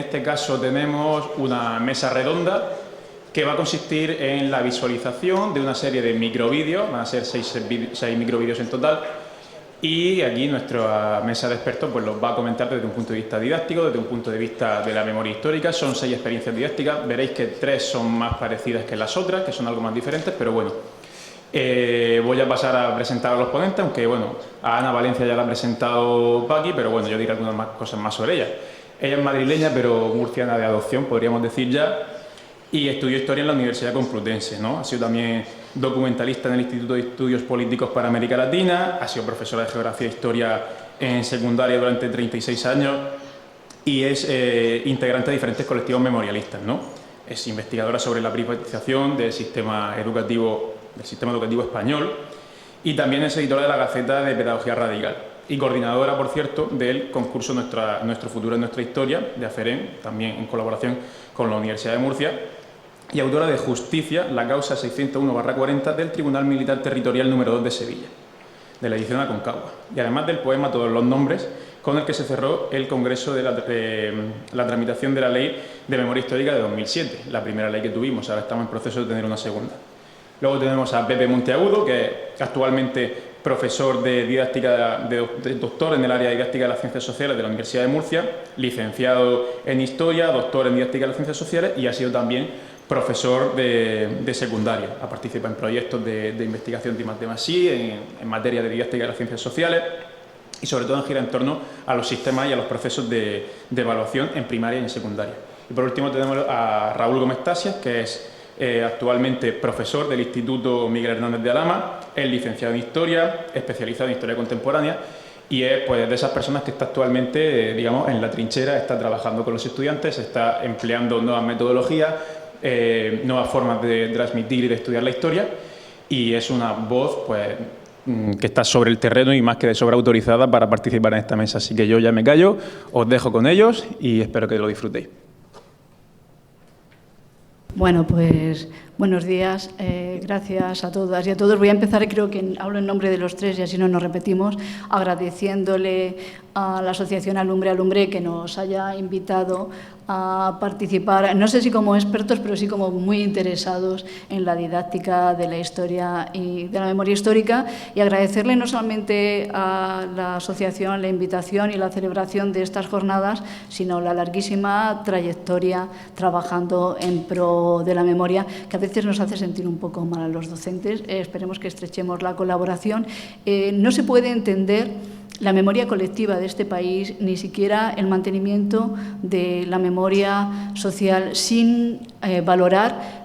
este caso tenemos una mesa redonda que va a consistir en la visualización de una serie de microvídeos, van a ser seis microvídeos en total, y aquí nuestra mesa de expertos pues los va a comentar desde un punto de vista didáctico, desde un punto de vista de la memoria histórica. Son 6 experiencias didácticas, veréis que 3 son más parecidas que las otras, que son algo más diferentes, pero bueno. Voy a pasar a presentar a los ponentes, aunque bueno, a Ana Valencia ya la ha presentado Paqui, pero bueno, yo diré algunas cosas más sobre ella. Ella es madrileña, pero murciana de adopción, podríamos decir ya, y estudió Historia en la Universidad Complutense, ¿no? Ha sido también documentalista en el Instituto de Estudios Políticos para América Latina, ha sido profesora de Geografía e Historia en secundaria durante 36 años y es integrante de diferentes colectivos memorialistas, ¿no? Es investigadora sobre la privatización del sistema educativo español y también es editora de la Gaceta de Pedagogía Radical y coordinadora, por cierto, del concurso Nuestro Futuro en Nuestra Historia, de AFEREN, también en colaboración con la Universidad de Murcia, y autora de Justicia, la causa 601/40 del Tribunal Militar Territorial número 2 de Sevilla, de la edición Aconcagua, y además del poema Todos los Nombres, con el que se cerró el Congreso de la tramitación de la Ley de Memoria Histórica de 2007, la primera ley que tuvimos, ahora estamos en proceso de tener una segunda. Luego tenemos a Pepe Monteagudo, que es actualmente profesor de didáctica, de doctor en el área de didáctica de las ciencias sociales de la Universidad de Murcia, licenciado en Historia, doctor en didáctica de las ciencias sociales y ha sido también profesor de secundaria. Ha participado en proyectos de investigación de I+D+I, en materia de didáctica de las ciencias sociales y sobre todo gira en torno a los sistemas y a los procesos de evaluación en primaria y en secundaria. Y por último tenemos a Raúl Gómez Tasias, que es actualmente profesor del Instituto Miguel Hernández de Alhama, es licenciado en Historia, especializado en Historia Contemporánea y es pues, de esas personas que está actualmente, digamos, en la trinchera, está trabajando con los estudiantes, está empleando nuevas metodologías, nuevas formas de transmitir y de estudiar la historia y es una voz, pues, que está sobre el terreno y más que de sobra autorizada para participar en esta mesa. Así que yo ya me callo, os dejo con ellos y espero que lo disfrutéis. Bueno, pues buenos días, gracias a todas y a todos. Voy a empezar, creo que hablo en nombre de los tres y así no nos repetimos, agradeciéndole a la Asociación Alumbre Alumbre que nos haya invitado a participar, no sé si como expertos, pero sí como muy interesados en la didáctica de la historia y de la memoria histórica y agradecerle no solamente a la asociación la invitación y la celebración de estas jornadas, sino la larguísima trayectoria trabajando en pro de la memoria, que a veces nos hace sentir un poco mal a los docentes. Esperemos que estrechemos la colaboración. No se puede entender la memoria colectiva de este país, ni siquiera el mantenimiento de la memoria social sin valorar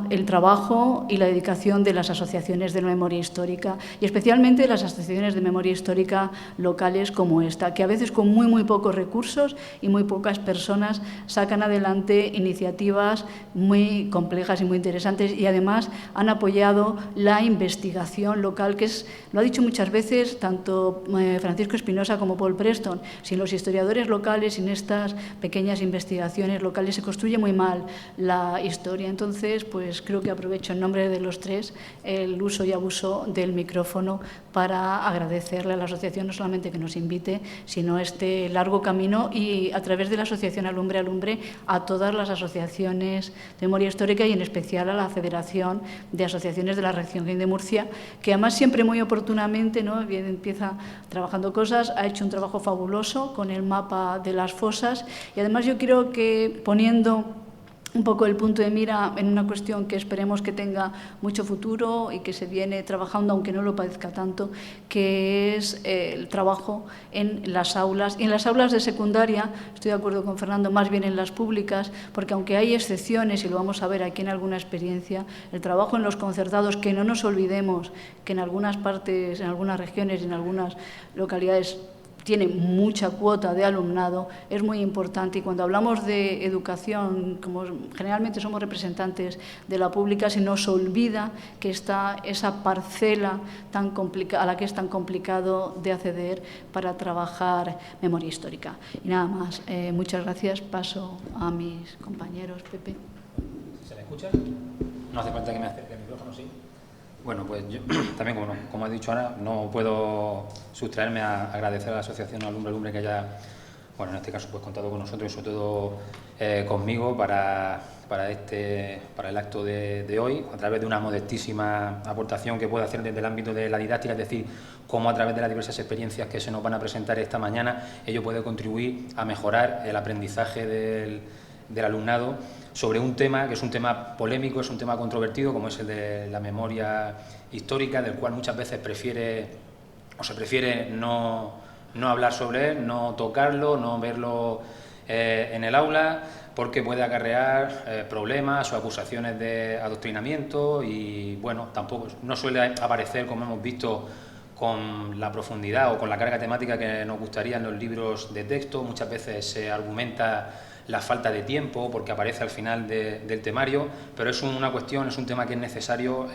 el trabajo y la dedicación de las asociaciones de memoria histórica y especialmente las asociaciones de memoria histórica locales como esta, que a veces con muy pocos recursos y muy pocas personas sacan adelante iniciativas muy complejas y muy interesantes y además han apoyado la investigación local, que es, lo ha dicho muchas veces tanto Francisco Espinosa como Paul Preston, sin los historiadores locales, sin estas pequeñas investigaciones locales se construye muy mal la historia. Entonces, pues creo que aprovecho en nombre de los tres el uso y abuso del micrófono para agradecerle a la asociación no solamente que nos invite, sino este largo camino y a través de la Asociación Alumbre Alumbre a todas las asociaciones de memoria histórica y en especial a la Federación de Asociaciones de la Región de Murcia, que además siempre muy oportunamente, ¿no?, empieza trabajando cosas, ha hecho un trabajo fabuloso con el mapa de las fosas y además yo creo que poniendo un poco el punto de mira en una cuestión que esperemos que tenga mucho futuro y que se viene trabajando, aunque no lo parezca tanto, que es el trabajo en las aulas. Y en las aulas de secundaria, estoy de acuerdo con Fernando, más bien en las públicas, porque aunque hay excepciones, y lo vamos a ver aquí en alguna experiencia, el trabajo en los concertados, que no nos olvidemos que en algunas partes, en algunas regiones y en algunas localidades tiene mucha cuota de alumnado, es muy importante y cuando hablamos de educación, como generalmente somos representantes de la pública, se nos olvida que está esa parcela tan a la que es tan complicado de acceder para trabajar memoria histórica. Y nada más, muchas gracias, paso a mis compañeros. Pepe. ¿Se me escucha? No hace falta que me acerque el micrófono, ¿sí? Bueno, pues yo también, como ha dicho Ana, no puedo sustraerme a agradecer a la Asociación Alumbre Alumbre que haya bueno, en este caso pues contado con nosotros y sobre todo conmigo para el acto de hoy, a través de una modestísima aportación que puede hacer desde el ámbito de la didáctica, es decir, cómo a través de las diversas experiencias que se nos van a presentar esta mañana, ello puede contribuir a mejorar el aprendizaje del alumnado sobre un tema que es un tema polémico, es un tema controvertido, como es el de la memoria histórica, del cual muchas veces se prefiere no hablar sobre él, no tocarlo, no verlo en el aula, porque puede acarrear problemas o acusaciones de adoctrinamiento y, bueno, tampoco no suele aparecer, como hemos visto, con la profundidad o con la carga temática que nos gustaría en los libros de texto. Muchas veces se argumenta la falta de tiempo porque aparece al final del temario, pero es una cuestión, es un tema que es necesario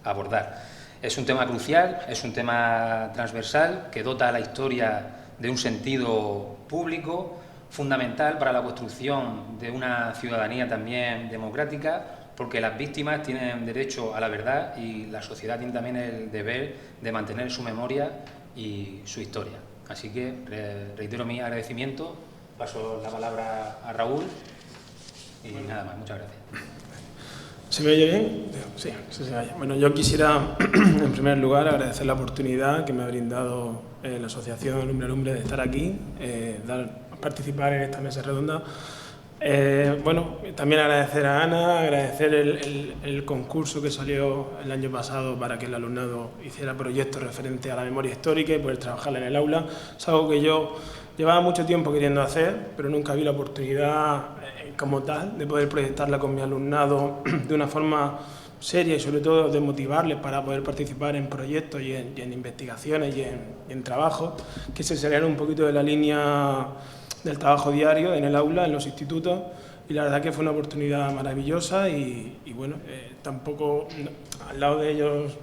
abordar. Es un tema crucial, es un tema transversal que dota a la historia de un sentido público fundamental para la construcción de una ciudadanía también democrática, porque las víctimas tienen derecho a la verdad y la sociedad tiene también el deber de mantener su memoria y su historia. Así que reitero mi agradecimiento, paso la palabra a Raúl y nada más, muchas gracias. ¿Se me oye bien? Sí, se oye. Bueno, yo quisiera, en primer lugar, agradecer la oportunidad que me ha brindado la Asociación Alumbre de estar aquí, participar en esta mesa redonda. Bueno, también agradecer a Ana, agradecer el concurso que salió el año pasado para que el alumnado hiciera proyectos referentes a la memoria histórica y poder trabajarla en el aula. Es algo que yo llevaba mucho tiempo queriendo hacer, pero nunca vi la oportunidad como tal de poder proyectarla con mi alumnado de una forma seria y sobre todo de motivarles para poder participar en proyectos y en investigaciones y en trabajos que se salieran un poquito de la línea del trabajo diario en el aula, en los institutos, y la verdad que fue una oportunidad maravillosa y bueno, tampoco al lado de ellos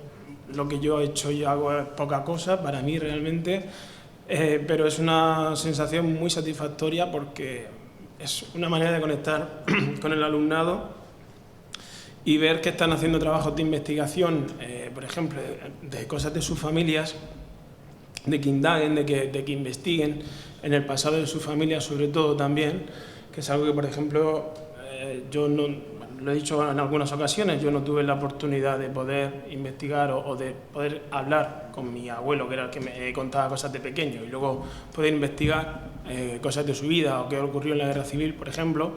lo que yo he hecho y hago es poca cosa para mí realmente, pero es una sensación muy satisfactoria porque es una manera de conectar con el alumnado y ver que están haciendo trabajos de investigación, por ejemplo, de cosas de sus familias, de que indaguen, de que investiguen en el pasado de sus familias sobre todo también, que es algo que, por ejemplo, yo no, lo he dicho en algunas ocasiones, yo no tuve la oportunidad de poder investigar o de poder hablar con mi abuelo, que era el que me contaba cosas de pequeño, y luego poder investigar cosas de su vida o qué ocurrió en la Guerra Civil, por ejemplo.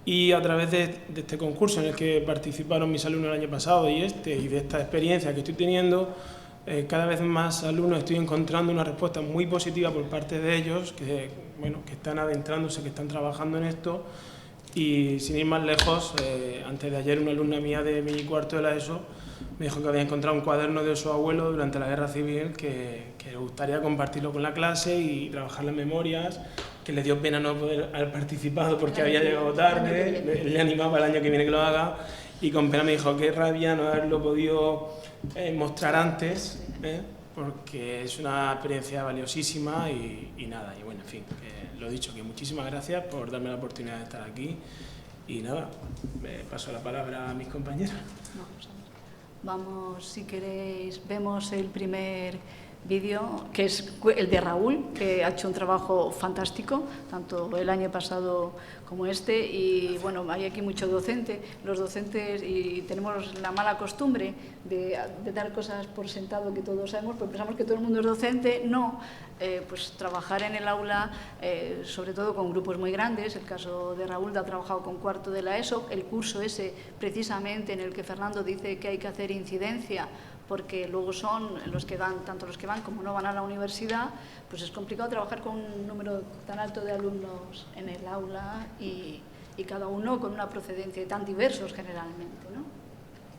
Y a través de este concurso en el que participaron mis alumnos el año pasado y de esta experiencia que estoy teniendo, cada vez más alumnos estoy encontrando una respuesta muy positiva por parte de ellos, que están adentrándose, que están trabajando en esto. Y sin ir más lejos, antes de ayer una alumna mía de mi cuarto de la ESO me dijo que había encontrado un cuaderno de su abuelo durante la Guerra Civil que le gustaría compartirlo con la clase y trabajar las memorias, que le dio pena no poder haber participado porque había llegado tarde, le animaba el año que viene que lo haga, y con pena me dijo qué rabia no haberlo podido mostrar antes, porque es una experiencia valiosísima y nada, y bueno, en fin, lo dicho, que muchísimas gracias por darme la oportunidad de estar aquí y nada, paso la palabra a mis compañeras. Vamos, si queréis, vemos el primer vídeo, que es el de Raúl, que ha hecho un trabajo fantástico, tanto el año pasado como este, y bueno, hay aquí mucho docente, los docentes, y tenemos la mala costumbre de dar cosas por sentado que todos sabemos, porque pensamos que todo el mundo es docente. No, pues trabajar en el aula, sobre todo con grupos muy grandes. El caso de Raúl ha trabajado con cuarto de la ESO, el curso ese precisamente en el que Fernando dice que hay que hacer incidencia, porque luego son los que van, tanto los que van como no van a la universidad, pues es complicado trabajar con un número tan alto de alumnos en el aula y cada uno con una procedencia tan diversos generalmente, ¿no?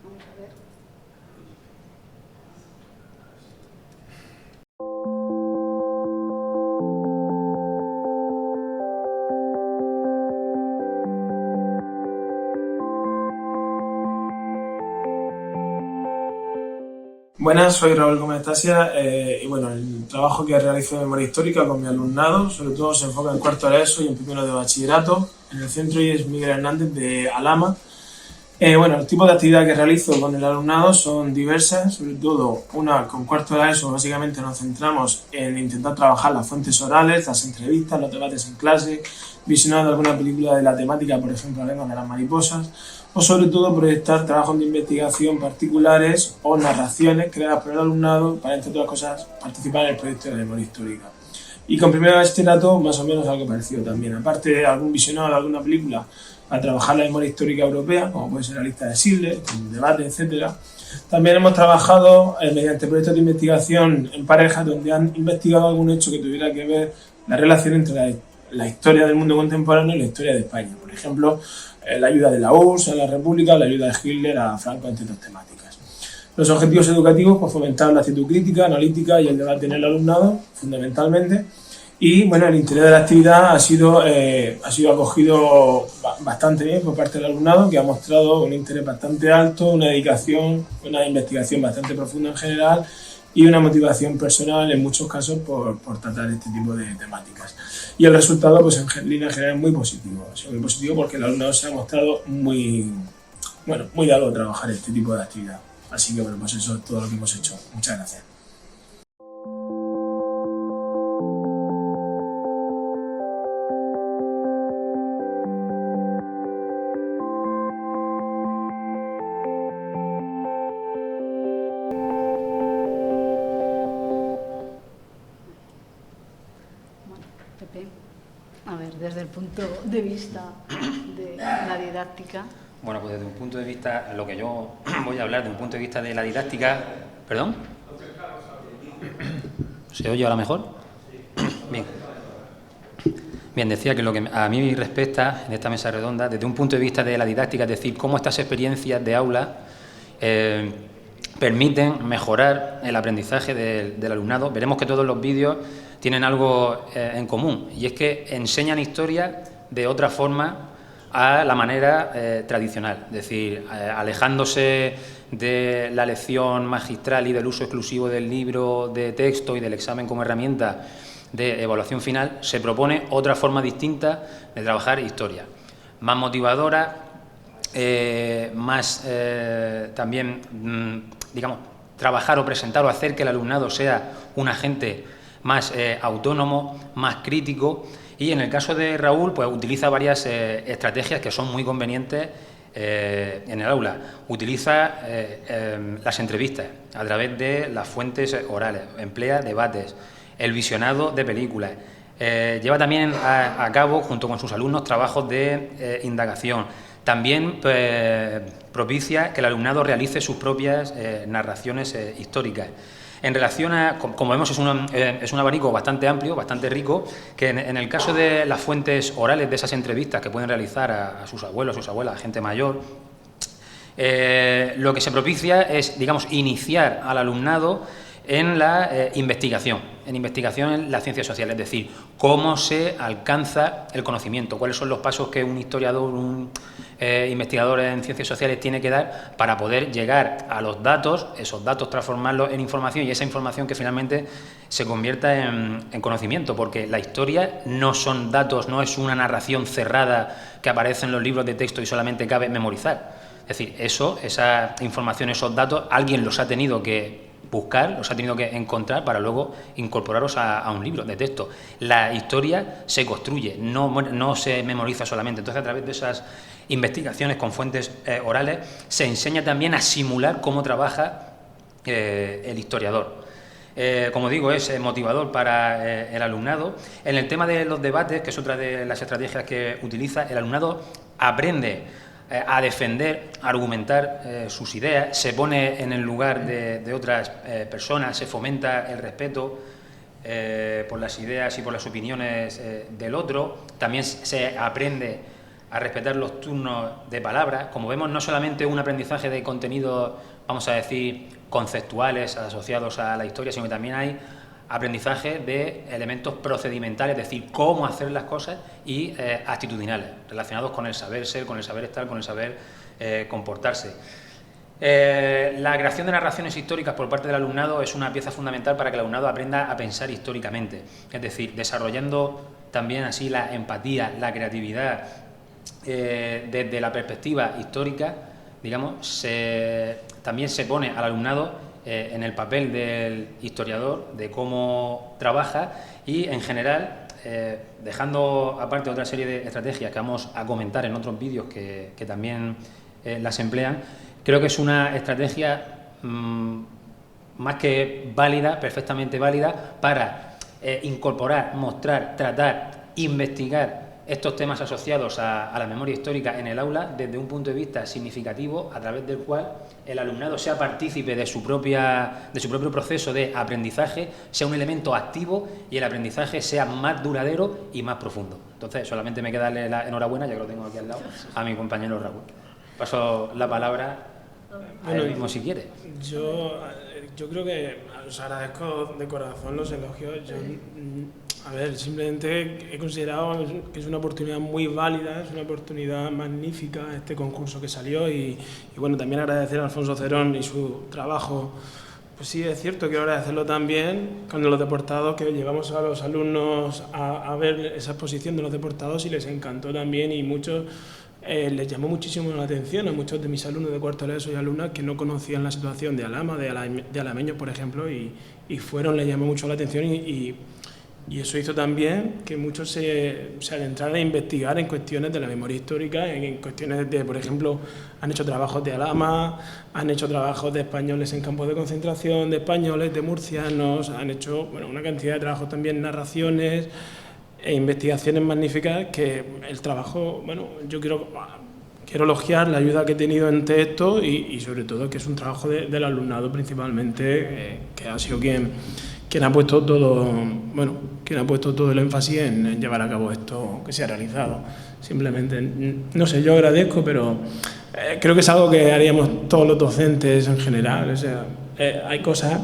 Vamos a ver. Buenas, soy Raúl Gómez Tasia y bueno, el trabajo que realizo de memoria histórica con mi alumnado sobre todo se enfoca en cuarto de ESO y en primero de bachillerato en el centro, y es Miguel Hernández de Alhama. Bueno, los tipos de actividad que realizo con el alumnado son diversas, sobre todo una con cuarto de ESO. Básicamente nos centramos en intentar trabajar las fuentes orales, las entrevistas, los debates en clase, visionando alguna película de la temática, por ejemplo, La lengua de las mariposas, o sobre todo proyectar trabajos de investigación particulares o narraciones creadas por el alumnado para, entre otras cosas, participar en el proyecto de memoria histórica. Y con primero de bachillerato, más o menos algo parecido también. Aparte de algún visionado de alguna película, a trabajar la memoria histórica europea, como puede ser la lista de Schindler, el debate, etcétera. También hemos trabajado mediante proyectos de investigación en parejas donde han investigado algún hecho que tuviera que ver la relación entre la historia del mundo contemporáneo y la historia de España. Por ejemplo, la ayuda de la URSS a la República, la ayuda de Hitler a Franco, entre otras temáticas. Los objetivos educativos, pues fomentar la actitud crítica, analítica y el debate en el alumnado, fundamentalmente. Y bueno, el interés de la actividad ha sido acogido bastante bien por parte del alumnado, que ha mostrado un interés bastante alto, una dedicación, una investigación bastante profunda en general y una motivación personal en muchos casos por tratar este tipo de temáticas. Y el resultado, pues en línea general, es muy positivo. Es muy positivo porque el alumnado se ha mostrado muy dado a trabajar este tipo de actividad. Así que bueno, pues eso es todo lo que hemos hecho. Muchas gracias. Pepe, a ver, desde el punto de vista de la didáctica. Bueno, pues desde un punto de vista, lo que yo voy a hablar, desde un punto de vista de la didáctica... ¿Perdón? ¿Se oye ahora mejor? Bien. Bien, decía que lo que a mí respecta en esta mesa redonda, desde un punto de vista de la didáctica, es decir, cómo estas experiencias de aula permiten mejorar el aprendizaje del alumnado. Veremos que todos los vídeos tienen algo en común, y es que enseñan historia de otra forma a la manera tradicional, es decir, alejándose de la lección magistral y del uso exclusivo del libro de texto y del examen como herramienta de evaluación final. Se propone otra forma distinta de trabajar historia, más motivadora, más también, digamos, trabajar o presentar o hacer que el alumnado sea un agente más autónomo, más crítico. Y en el caso de Raúl, pues utiliza varias estrategias que son muy convenientes en el aula. Utiliza las entrevistas a través de las fuentes orales, emplea debates, el visionado de películas. Lleva también a cabo, junto con sus alumnos, trabajos de indagación. También propicia que el alumnado realice sus propias narraciones históricas. En relación a, como vemos, es un abanico bastante amplio, bastante rico, que en el caso de las fuentes orales de esas entrevistas que pueden realizar a sus abuelos, sus abuelas, a gente mayor, lo que se propicia es, digamos, iniciar al alumnado en la investigación en las ciencias sociales, es decir, cómo se alcanza el conocimiento, cuáles son los pasos que un historiador, un investigador en ciencias sociales tiene que dar para poder llegar a los datos, esos datos transformarlos en información y esa información que finalmente se convierta en conocimiento, porque la historia no son datos, no es una narración cerrada que aparece en los libros de texto y solamente cabe memorizar. Es decir, esa información, esos datos, alguien los ha tenido que buscar, los ha tenido que encontrar para luego incorporarlos a un libro de texto. La historia se construye, no se memoriza solamente. Entonces, a través de esas investigaciones con fuentes orales, se enseña también a simular cómo trabaja el historiador. Como digo, es motivador para el alumnado. En el tema de los debates, que es otra de las estrategias que utiliza, el alumnado aprende a defender, a argumentar sus ideas, se pone en el lugar de otras personas, se fomenta el respeto por las ideas y por las opiniones del otro. También se aprende a respetar los turnos de palabra. Como vemos, no solamente un aprendizaje de contenidos, vamos a decir, conceptuales asociados a la historia, sino que también hay aprendizaje de elementos procedimentales, es decir, cómo hacer las cosas, y actitudinales, relacionados con el saber ser, con el saber estar, con el saber comportarse. La creación de narraciones históricas por parte del alumnado es una pieza fundamental para que el alumnado aprenda a pensar históricamente, es decir, desarrollando también así la empatía, la creatividad desde la perspectiva histórica, digamos, también se pone al alumnado en el papel del historiador, de cómo trabaja y, en general, dejando aparte otra serie de estrategias que vamos a comentar en otros vídeos que también las emplean, creo que es una estrategia más que válida, perfectamente válida, para incorporar, mostrar, tratar, investigar estos temas asociados a la memoria histórica en el aula desde un punto de vista significativo, a través del cual el alumnado sea partícipe de su propio proceso de aprendizaje, sea un elemento activo y el aprendizaje sea más duradero y más profundo. Entonces, solamente me queda darle la enhorabuena, ya que lo tengo aquí al lado, a mi compañero Raúl. Paso la palabra a él mismo si quiere. Yo creo que os agradezco de corazón los elogios. A ver, simplemente he considerado que es una oportunidad muy válida, es una oportunidad magnífica este concurso que salió y bueno, también agradecer a Alfonso Cerón y su trabajo. Pues sí, es cierto, quiero agradecerlo también con los deportados, que llevamos a los alumnos a ver esa exposición de los deportados y les encantó también, y muchos les llamó muchísimo la atención a muchos de mis alumnos de cuarto de la ESO y alumnas que no conocían la situación de Alhama, de alameños, por ejemplo, y les llamó mucho la atención y eso hizo también que muchos se adentraran a investigar en cuestiones de la memoria histórica, en cuestiones de, por ejemplo, han hecho trabajos de Alhama, han hecho trabajos de españoles en campos de concentración, de españoles, de murcianos, han hecho una cantidad de trabajos también, narraciones e investigaciones magníficas, que el trabajo, yo quiero elogiar la ayuda que he tenido ante esto y sobre todo que es un trabajo del alumnado principalmente, que ha sido quien ha puesto todo, quien ha puesto todo el énfasis en llevar a cabo esto que se ha realizado. Simplemente, no sé, yo agradezco, pero creo que es algo que haríamos todos los docentes en general. O sea, hay cosas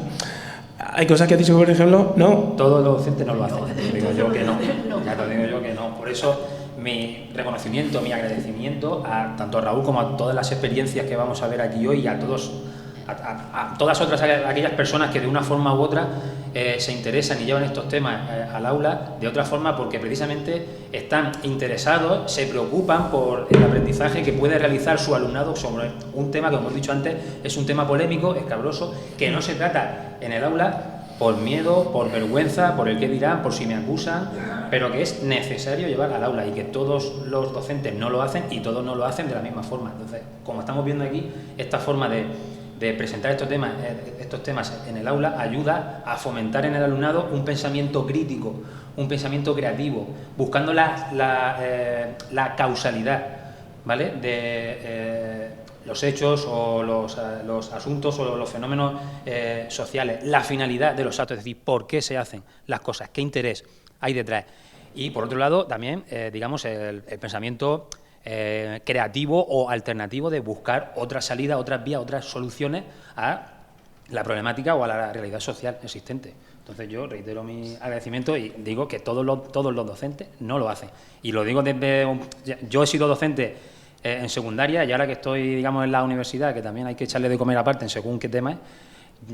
que has dicho, por ejemplo, no. Todos los docentes no lo hacen, ya te digo yo que no. Ya te digo yo que no. Por eso mi reconocimiento, mi agradecimiento tanto a Raúl como a todas las experiencias que vamos a ver aquí hoy y a todas aquellas personas que de una forma u otra se interesan y llevan estos temas al aula, de otra forma porque precisamente están interesados, se preocupan por el aprendizaje que puede realizar su alumnado sobre un tema que, como hemos dicho antes, es un tema polémico, escabroso, que no se trata en el aula por miedo, por vergüenza, por el qué dirán, por si me acusan, pero que es necesario llevar al aula y que todos los docentes no lo hacen y todos no lo hacen de la misma forma. Entonces, como estamos viendo aquí, esta forma de presentar estos temas en el aula ayuda a fomentar en el alumnado un pensamiento crítico, un pensamiento creativo, buscando la causalidad, ¿vale?, de los hechos o los asuntos o los fenómenos sociales, la finalidad de los actos, es decir, por qué se hacen las cosas, qué interés hay detrás. Y, por otro lado, también, digamos, el pensamiento creativo o alternativo de buscar otras salidas, otras vías, otras soluciones a la problemática o a la realidad social existente. Entonces yo reitero mi agradecimiento y digo que todos los docentes no lo hacen. Y lo digo yo he sido docente en secundaria y ahora que estoy, digamos, en la universidad, que también hay que echarle de comer aparte en según qué tema,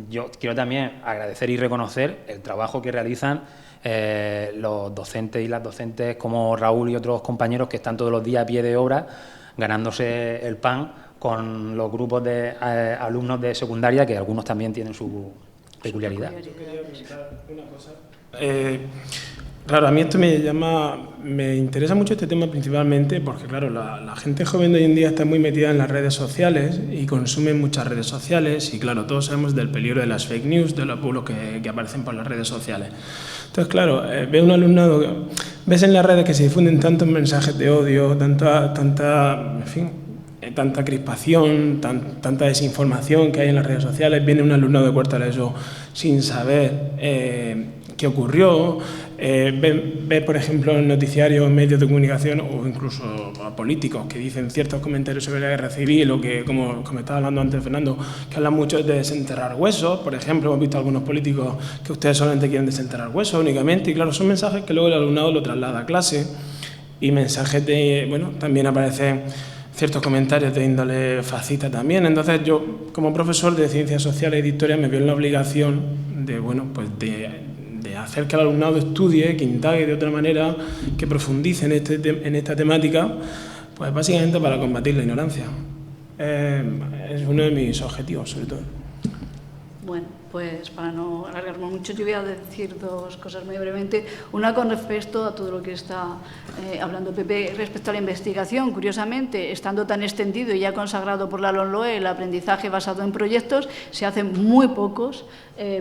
yo quiero también agradecer y reconocer el trabajo que realizan los docentes y las docentes como Raúl y otros compañeros que están todos los días a pie de obra ganándose el pan con los grupos de alumnos de secundaria, que algunos también tienen su peculiaridad. Yo quería comentar una cosa. Claro, a mí esto me interesa mucho este tema principalmente porque, claro, la gente joven de hoy en día está muy metida en las redes sociales y consume muchas redes sociales y, claro, todos sabemos del peligro de las fake news, de los bulos que aparecen por las redes sociales. Entonces, claro, ve un alumnado, ves en las redes que se difunden tantos mensajes de odio, tanta crispación, tanta desinformación que hay en las redes sociales. Viene un alumnado de cuarto de la ESO sin saber qué ocurrió, ve, por ejemplo, en noticiarios, medios de comunicación o incluso a políticos que dicen ciertos comentarios sobre la guerra civil o que, como estaba hablando antes Fernando, que hablan mucho de desenterrar huesos. Por ejemplo, hemos visto algunos políticos que ustedes solamente quieren desenterrar huesos únicamente y, claro, son mensajes que luego el alumnado lo traslada a clase y mensajes también aparecen ciertos comentarios de índole fascista también. Entonces yo, como profesor de Ciencias Sociales y de Historia, me veo en la obligación de hacer que el alumnado estudie, que indague de otra manera, que profundice en esta temática, pues básicamente para combatir la ignorancia. Es uno de mis objetivos, sobre todo. Bueno, pues para no alargarme mucho, yo voy a decir dos cosas muy brevemente. Una con respecto a todo lo que está hablando Pepe, respecto a la investigación. Curiosamente, estando tan extendido y ya consagrado por la LOMLOE el aprendizaje basado en proyectos, se hacen muy pocos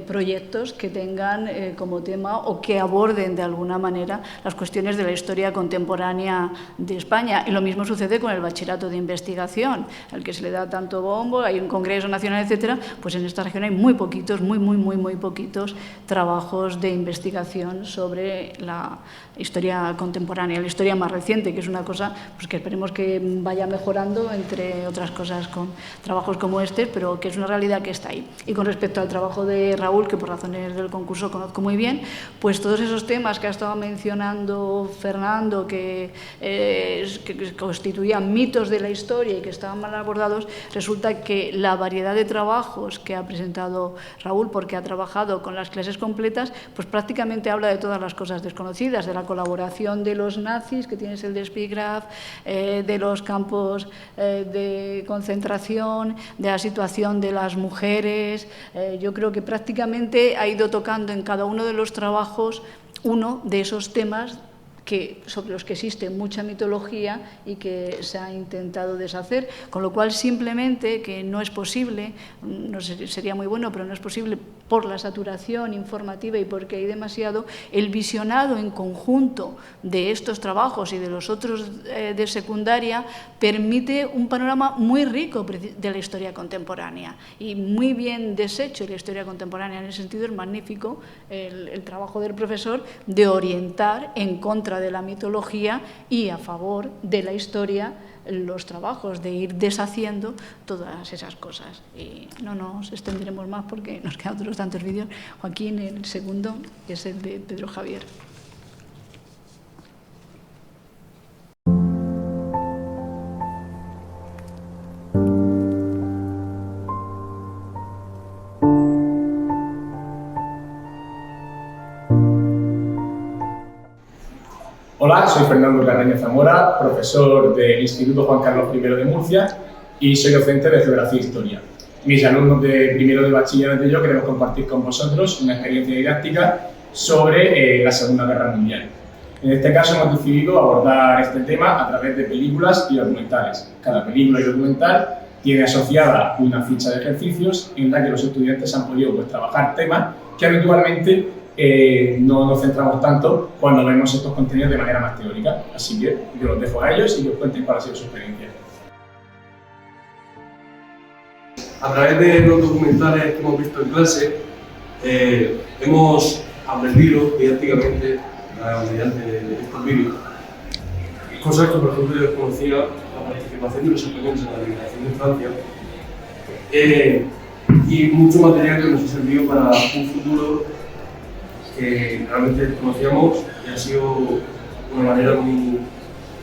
proyectos que tengan como tema o que aborden de alguna manera las cuestiones de la historia contemporánea de España. Y lo mismo sucede con el bachillerato de investigación, al que se le da tanto bombo, hay un congreso nacional, etcétera. Pues en esta región hay muy poquitos, muy poquitos trabajos de investigación sobre la historia contemporánea, la historia más reciente, que es una cosa pues, que esperemos que vaya mejorando, entre otras cosas, con trabajos como este, pero que es una realidad que está ahí. Y con respecto al trabajo de Raúl, que por razones del concurso conozco muy bien, pues todos esos temas que ha estado mencionando Fernando, que constituían mitos de la historia y que estaban mal abordados, resulta que la variedad de trabajos que ha presentado Raúl, porque ha trabajado con las clases completas, pues prácticamente habla de todas las cosas desconocidas, de la colaboración de los nazis, que tienes el Despigraf, de los campos de concentración, de la situación de las mujeres. Yo creo que prácticamente ha ido tocando en cada uno de los trabajos uno de esos temas sobre los que existe mucha mitología y que se ha intentado deshacer, con lo cual simplemente que no es posible, no sé, sería muy bueno, pero no es posible por la saturación informativa y porque hay demasiado, el visionado en conjunto de estos trabajos y de los otros de secundaria permite un panorama muy rico de la historia contemporánea y muy bien deshecho de la historia contemporánea. En ese sentido es magnífico el trabajo del profesor de orientar en contra de la mitología y a favor de la historia los trabajos, de ir deshaciendo todas esas cosas. Y no nos extenderemos más porque nos quedan otros tantos vídeos. Joaquín, el segundo, que es el de Pedro Javier. Hola, soy Fernando Carreño Zamora, profesor del Instituto Juan Carlos I de Murcia y soy docente de Geografía e Historia. Mis alumnos de primero de bachillerato y yo queremos compartir con vosotros una experiencia didáctica sobre la Segunda Guerra Mundial. En este caso hemos decidido abordar este tema a través de películas y documentales. Cada película y documental tiene asociada una ficha de ejercicios en la que los estudiantes han podido trabajar temas que habitualmente no nos centramos tanto cuando vemos estos contenidos de manera más teórica. Así que yo los dejo a ellos y que os cuenten cuál ha sido su experiencia. A través de los documentales que hemos visto en clase, hemos aprendido didácticamente, mediante estos vídeos, cosas que, por ejemplo, yo desconocía, la participación de los españoles en la liberación de Francia, y mucho material que nos ha servido para un futuro que realmente desconocíamos y ha sido una manera muy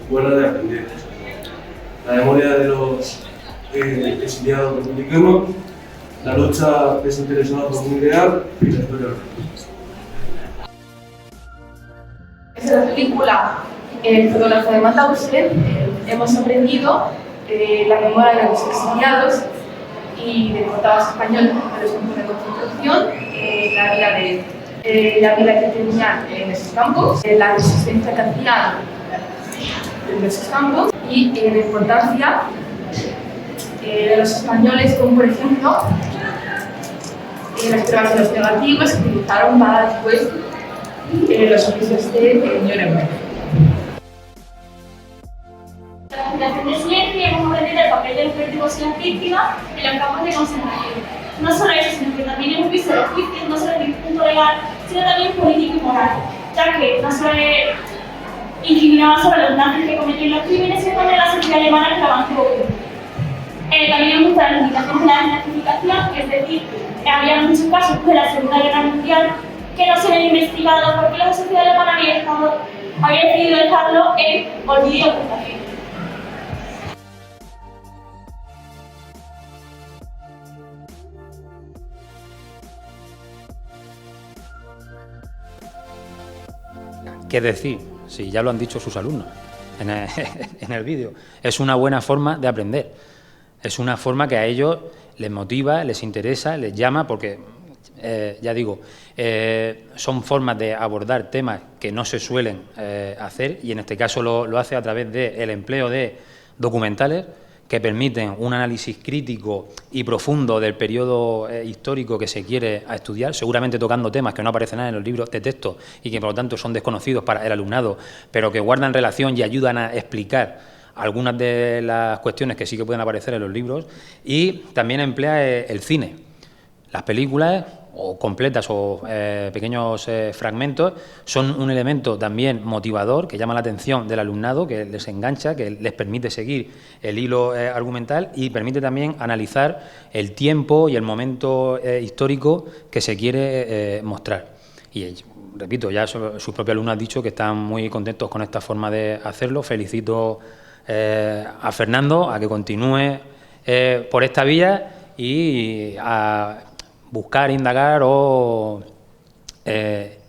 buena de aprender. La memoria de los exiliados republicanos, la lucha desinteresada por un ideal y la historia real. En la película El fotógrafo de Mauthausen hemos aprendido la memoria de los exiliados y deportados españoles de los campos de concentración, la vida que tenían en esos campos, la resistencia que hacían en esos campos y la importancia de los españoles, como por ejemplo las pruebas de los negativos que utilizaron para después los juicios de Nuremberg. La Fundación de Silencio hemos aprendido el papel de los verduгos y las víctimas en los campos de concentración. No solo eso, sino que también hemos visto los juicios, no solo desde el punto legal, sino también político y moral, ya que no solo incriminaban sobre los nazis que cometían los crímenes, sino también la sociedad alemana que la mantuvo. También hemos visto las limitaciones de la desnazificación, es decir, había muchos casos de la Segunda Guerra Mundial que no se habían investigado porque la sociedad alemana había decidido dejarlo en olvido y ocultación. ¿Qué decir? Si ya lo han dicho sus alumnos en el vídeo, es una buena forma de aprender. Es una forma que a ellos les motiva, les interesa, les llama, porque, ya digo, son formas de abordar temas que no se suelen hacer, y en este caso lo hace a través del empleo de documentales que permiten un análisis crítico y profundo del periodo histórico que se quiere estudiar, seguramente tocando temas que no aparecen nada en los libros de texto y que por lo tanto son desconocidos para el alumnado, pero que guardan relación y ayudan a explicar algunas de las cuestiones que sí que pueden aparecer en los libros. Y también emplea el cine, las películas, o completas o pequeños fragmentos, son un elemento también motivador que llama la atención del alumnado, que les engancha, que les permite seguir el hilo argumental y permite también analizar el tiempo y el momento histórico que se quiere mostrar. Y repito, ya su propio alumno ha dicho que están muy contentos con esta forma de hacerlo. Felicito a Fernando a que continúe por esta vía y a buscar, indagar o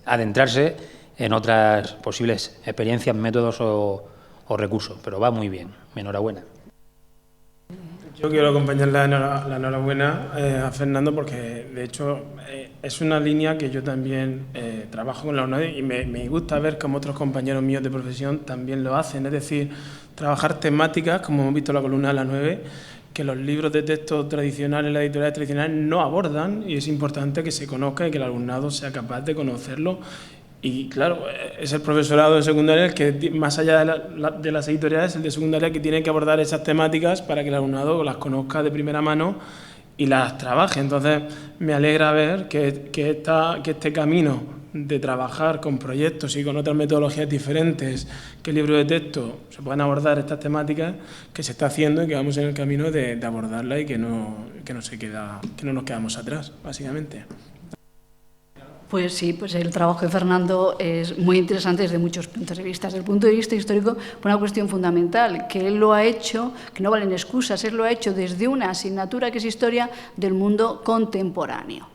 adentrarse en otras posibles experiencias, métodos o recursos. Pero va muy bien. Enhorabuena. Yo quiero acompañar la enhorabuena a Fernando porque, de hecho, es una línea que yo también trabajo con la UNED y me gusta ver cómo otros compañeros míos de profesión también lo hacen. Es decir, trabajar temáticas, como hemos visto en la columna de la 9, que los libros de texto tradicionales, las editoriales tradicionales no abordan, y es importante que se conozca y que el alumnado sea capaz de conocerlo. Y claro, es el profesorado de secundaria el que, más allá de las editoriales, el de secundaria que tiene que abordar esas temáticas para que el alumnado las conozca de primera mano y las trabaje. Entonces, me alegra ver que este camino de trabajar con proyectos y con otras metodologías diferentes que el libro de texto se puedan abordar estas temáticas, que se está haciendo y que vamos en el camino de abordarla y que no nos quedamos atrás, básicamente. Pues sí, pues el trabajo de Fernando es muy interesante desde muchos puntos de vista. Desde el punto de vista histórico, por una cuestión fundamental, que él lo ha hecho, que no valen excusas, él lo ha hecho desde una asignatura que es Historia del Mundo Contemporáneo,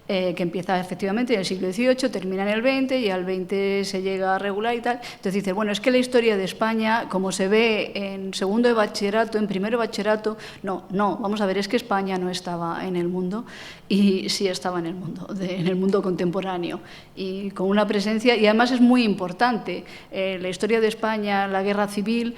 que empieza efectivamente en el siglo XVIII, termina en el XX y al XX se llega a regular y tal. Entonces dice, bueno, es que la historia de España, como se ve en segundo de bachillerato, en primero de bachillerato, no, vamos a ver, es que España no estaba en el mundo y sí estaba en el mundo contemporáneo y con una presencia, y además es muy importante. La historia de España, la guerra civil,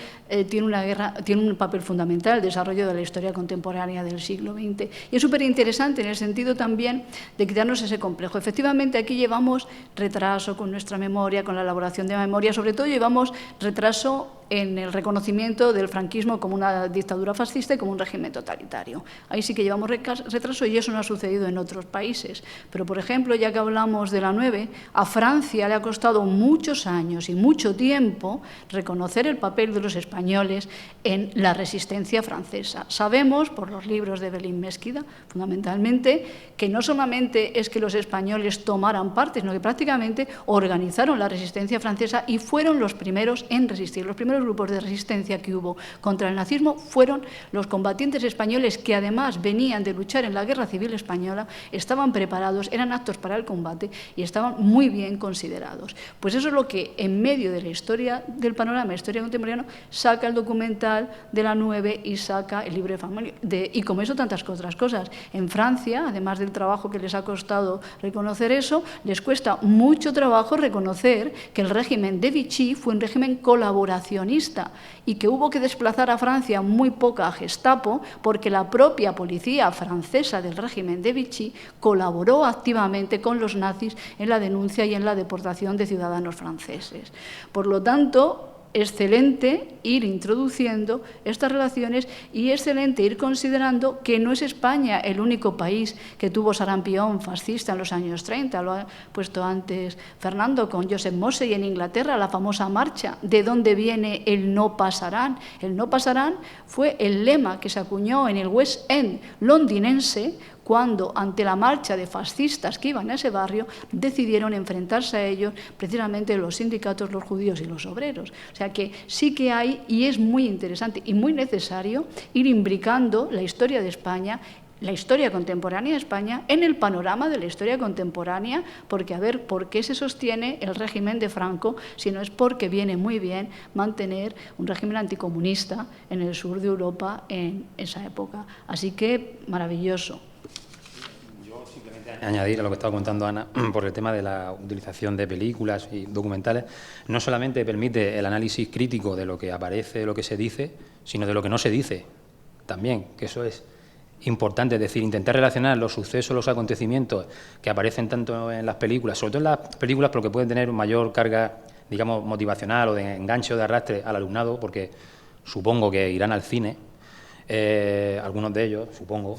tiene un papel fundamental en el desarrollo de la historia contemporánea del siglo XX. Y es súper interesante en el sentido también de quitarnos ese complejo. Efectivamente, aquí llevamos retraso con nuestra memoria, con la elaboración de memoria, sobre todo llevamos retraso en el reconocimiento del franquismo como una dictadura fascista y como un régimen totalitario. Ahí sí que llevamos retraso y eso no ha sucedido en otros países. Pero, por ejemplo, ya que hablamos de la 9, a Francia le ha costado muchos años y mucho tiempo reconocer el papel de los españoles en la resistencia francesa. Sabemos, por los libros de Belín Mesquida, fundamentalmente, que no solamente es que los españoles tomaran parte, sino que prácticamente organizaron la resistencia francesa y fueron los primeros en resistir. Los primeros grupos de resistencia que hubo contra el nazismo fueron los combatientes españoles que además venían de luchar en la Guerra Civil Española, estaban preparados, eran aptos para el combate y estaban muy bien considerados. Pues eso es lo que en medio de la historia del panorama de historia contemporánea saca el documental de la 9 y saca el libro de familia. Y como eso tantas otras cosas. En Francia, además del trabajo que les ha costado reconocer eso, les cuesta mucho trabajo reconocer que el régimen de Vichy fue un régimen colaboracionista y que hubo que desplazar a Francia muy poca Gestapo porque la propia policía francesa del régimen de Vichy colaboró activamente con los nazis en la denuncia y en la deportación de ciudadanos franceses. Por lo tanto, excelente ir introduciendo estas relaciones y excelente ir considerando que no es España el único país que tuvo sarampión fascista en los años 30, lo ha puesto antes Fernando con Joseph Mossey en Inglaterra, la famosa marcha, ¿de dónde viene el no pasarán? El no pasarán fue el lema que se acuñó en el West End londinense cuando, ante la marcha de fascistas que iban a ese barrio, decidieron enfrentarse a ellos precisamente los sindicatos, los judíos y los obreros. O sea que sí que hay, y es muy interesante y muy necesario, ir imbricando la historia de España, la historia contemporánea de España en el panorama de la historia contemporánea, porque a ver por qué se sostiene el régimen de Franco, si no es porque viene muy bien mantener un régimen anticomunista en el sur de Europa en esa época. Así que maravilloso. Añadir a lo que estaba contando Ana, por el tema de la utilización de películas y documentales, no solamente permite el análisis crítico de lo que aparece, de lo que se dice, sino de lo que no se dice también, que eso es importante, es decir, intentar relacionar los sucesos, los acontecimientos que aparecen tanto en las películas, sobre todo en las películas porque pueden tener mayor carga, digamos, motivacional o de enganche o de arrastre al alumnado, porque supongo que irán al cine. Algunos de ellos, supongo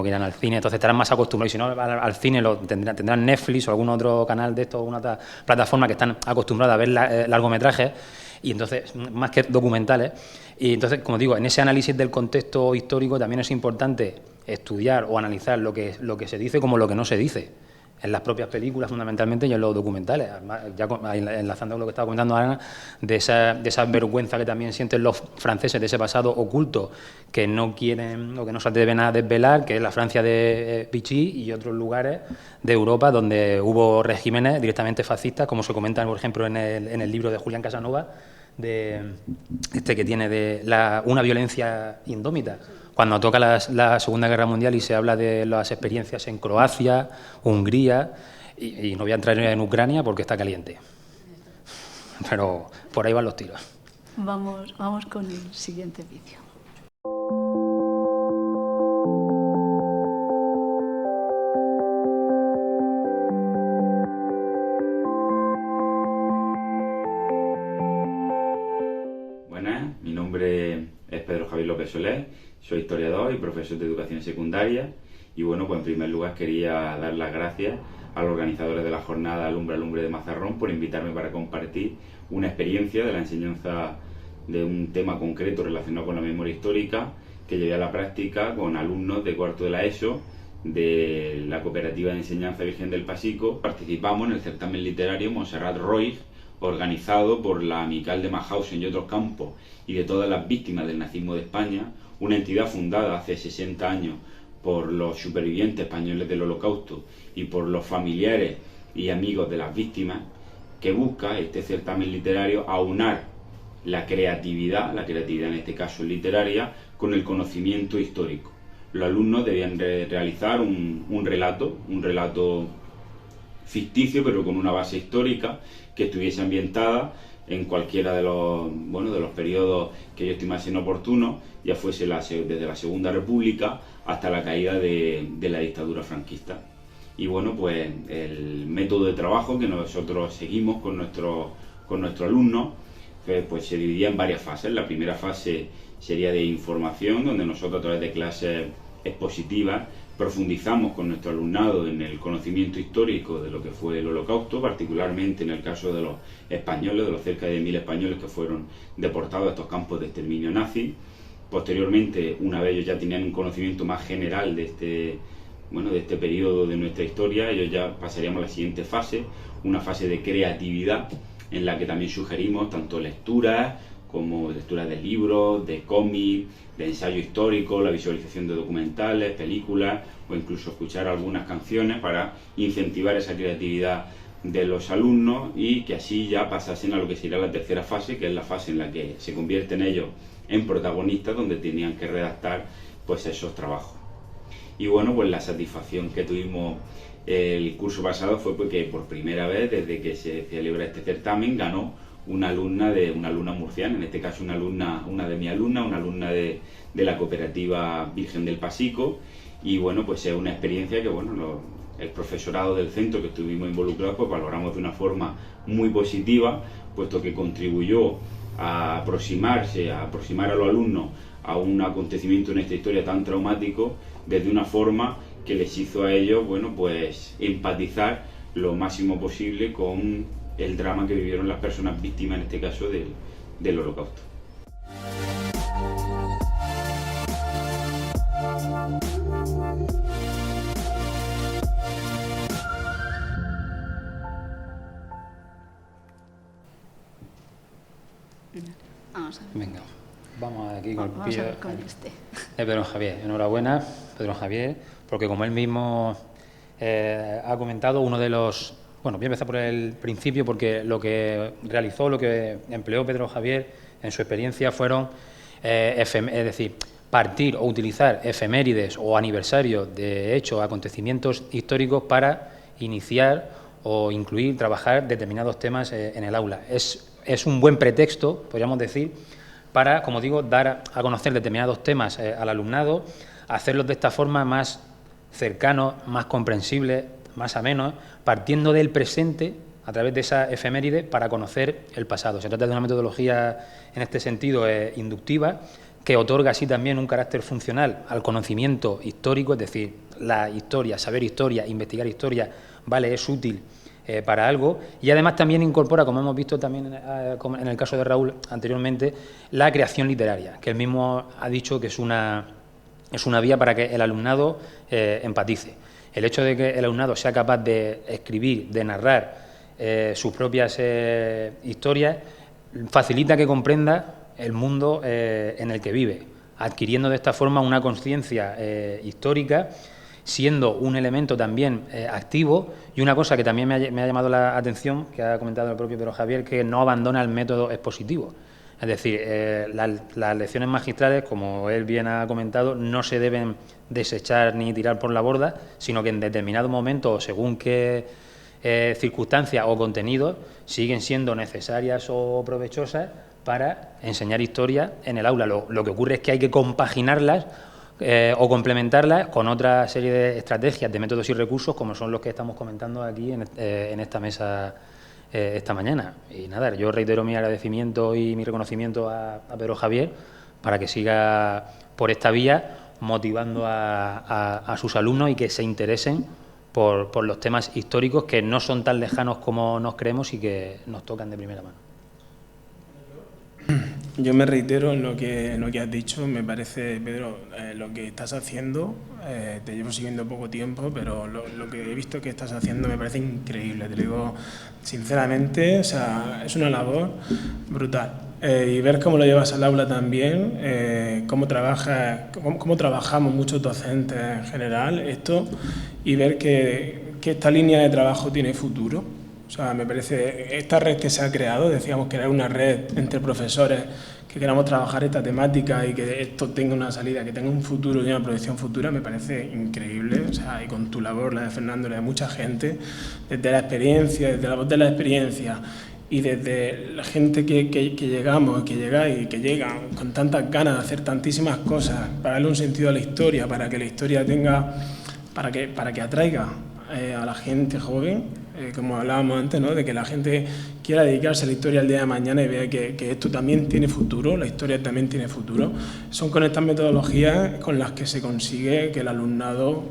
que irán al cine, entonces estarán más acostumbrados, y si no al cine tendrán Netflix o algún otro canal de estos, o una otra plataforma que están acostumbrados a ver largometrajes, y entonces, más que documentales. Y entonces, como digo, en ese análisis del contexto histórico también es importante estudiar o analizar lo que se dice como lo que no se dice, en las propias películas fundamentalmente y en los documentales. Además, ya enlazando con lo que estaba comentando Ana, de esa vergüenza que también sienten los franceses de ese pasado oculto que no quieren o que no se atreven a desvelar, que es la Francia de Vichy y otros lugares de Europa donde hubo regímenes directamente fascistas, como se comenta, por ejemplo, en el libro de Julián Casanova, que tiene una violencia indómita. Cuando toca la Segunda Guerra Mundial y se habla de las experiencias en Croacia, Hungría, y no voy a entrar en Ucrania porque está caliente. Pero por ahí van los tiros. Vamos con el siguiente vídeo. Buenas, mi nombre es Pedro Javier López Soler, soy historiador y profesor de educación secundaria, y bueno, pues en primer lugar quería dar las gracias a los organizadores de la jornada Alumbre de Mazarrón por invitarme para compartir una experiencia de la enseñanza de un tema concreto relacionado con la memoria histórica que llevé a la práctica con alumnos de cuarto de la ESO de la Cooperativa de Enseñanza Virgen del Pasico. Participamos en el certamen literario Montserrat Roig, organizado por la Amical de Mauthausen y otros campos y de todas las víctimas del nazismo de España, una entidad fundada hace 60 años por los supervivientes españoles del Holocausto y por los familiares y amigos de las víctimas, que busca este certamen literario aunar la creatividad en este caso literaria, con el conocimiento histórico. Los alumnos debían realizar un relato ficticio, pero con una base histórica que estuviese ambientada en cualquiera de los periodos que ellos estimasen oportunos, ya fuese desde la Segunda República hasta la caída de la dictadura franquista. Y bueno, pues el método de trabajo que nosotros seguimos con nuestros alumnos pues se dividía en varias fases. La primera fase sería de información, donde nosotros a través de clases expositivas profundizamos con nuestro alumnado en el conocimiento histórico de lo que fue el Holocausto, particularmente en el caso de los españoles, de los cerca de 1000 españoles que fueron deportados a estos campos de exterminio nazi. Posteriormente, una vez ellos ya tenían un conocimiento más general de este periodo de nuestra historia, ellos ya pasaríamos a la siguiente fase, una fase de creatividad, en la que también sugerimos tanto lecturas como lecturas de libros, de cómics, de ensayo histórico, la visualización de documentales, películas o incluso escuchar algunas canciones para incentivar esa creatividad de los alumnos y que así ya pasasen a lo que sería la tercera fase, que es la fase en la que se convierten ellos en protagonistas, donde tenían que redactar pues esos trabajos. Y bueno, pues la satisfacción que tuvimos el curso pasado fue porque por primera vez desde que se celebra este certamen ganó una alumna murciana, en este caso una de mi alumna, una alumna de la Cooperativa Virgen del Pasico. Y bueno, pues es una experiencia que el profesorado del centro que estuvimos involucrados pues valoramos de una forma muy positiva, puesto que contribuyó a aproximar a los alumnos a un acontecimiento en esta historia tan traumático desde una forma que les hizo a ellos pues empatizar lo máximo posible con el drama que vivieron las personas víctimas, en este caso del Holocausto. Venga, vamos aquí con Vamos a ver con este. Pedro Javier, enhorabuena, Pedro Javier, porque como él mismo ha comentado, uno de los... Bueno, voy a empezar por el principio, porque lo que realizó, lo que empleó Pedro Javier en su experiencia fueron, es decir, partir o utilizar efemérides o aniversarios de hechos, acontecimientos históricos para iniciar o incluir, trabajar determinados temas en el aula. Es un buen pretexto, podríamos decir, para, como digo, dar a conocer determinados temas al alumnado, hacerlos de esta forma más cercanos, más comprensibles, más amenos, partiendo del presente a través de esa efeméride para conocer el pasado. Se trata de una metodología en este sentido inductiva, que otorga así también un carácter funcional al conocimiento histórico, es decir, la historia, saber historia, investigar historia, vale, es útil para algo, y además también incorpora, como hemos visto también en el caso de Raúl anteriormente, la creación literaria, que él mismo ha dicho que es una vía para que el alumnado empatice. El hecho de que el alumnado sea capaz de escribir, de narrar sus propias historias, facilita que comprenda el mundo en el que vive, adquiriendo de esta forma una conciencia histórica, siendo un elemento también activo, y una cosa que también me ha llamado la atención, que ha comentado el propio Pedro Javier, que no abandona el método expositivo. Es decir, las lecciones magistrales, como él bien ha comentado, no se deben desechar ni tirar por la borda, sino que en determinados momentos, según qué circunstancias o contenidos, siguen siendo necesarias o provechosas para enseñar historia en el aula. Lo que ocurre es que hay que compaginarlas o complementarlas con otra serie de estrategias, de métodos y recursos, como son los que estamos comentando aquí en esta mesa esta mañana. Y nada, yo reitero mi agradecimiento y mi reconocimiento a Pedro Javier para que siga por esta vía motivando a sus alumnos y que se interesen por los temas históricos, que no son tan lejanos como nos creemos y que nos tocan de primera mano. Yo me reitero en lo que has dicho. Me parece, Pedro, lo que estás haciendo, te llevo siguiendo poco tiempo, pero lo que he visto que estás haciendo me parece increíble, te lo digo sinceramente. O sea, es una labor brutal. Y ver cómo lo llevas al aula también, cómo trabajamos muchos docentes en general esto, y ver que esta línea de trabajo tiene futuro. O sea, me parece, esta red que se ha creado, decíamos que era una red entre profesores que queramos trabajar esta temática y que esto tenga una salida, que tenga un futuro y una proyección futura, me parece increíble. O sea, y con tu labor, la de Fernando, la de mucha gente, desde la experiencia, desde la voz de la experiencia y desde la gente que llegamos, que llegáis y que llegan con tantas ganas de hacer tantísimas cosas, para darle un sentido a la historia, para que la historia tenga, para que atraiga a la gente joven, como hablábamos antes, ¿no?, de que la gente quiera dedicarse a la historia el día de mañana y vea que esto también tiene futuro, la historia también tiene futuro. Son con estas metodologías con las que se consigue que el alumnado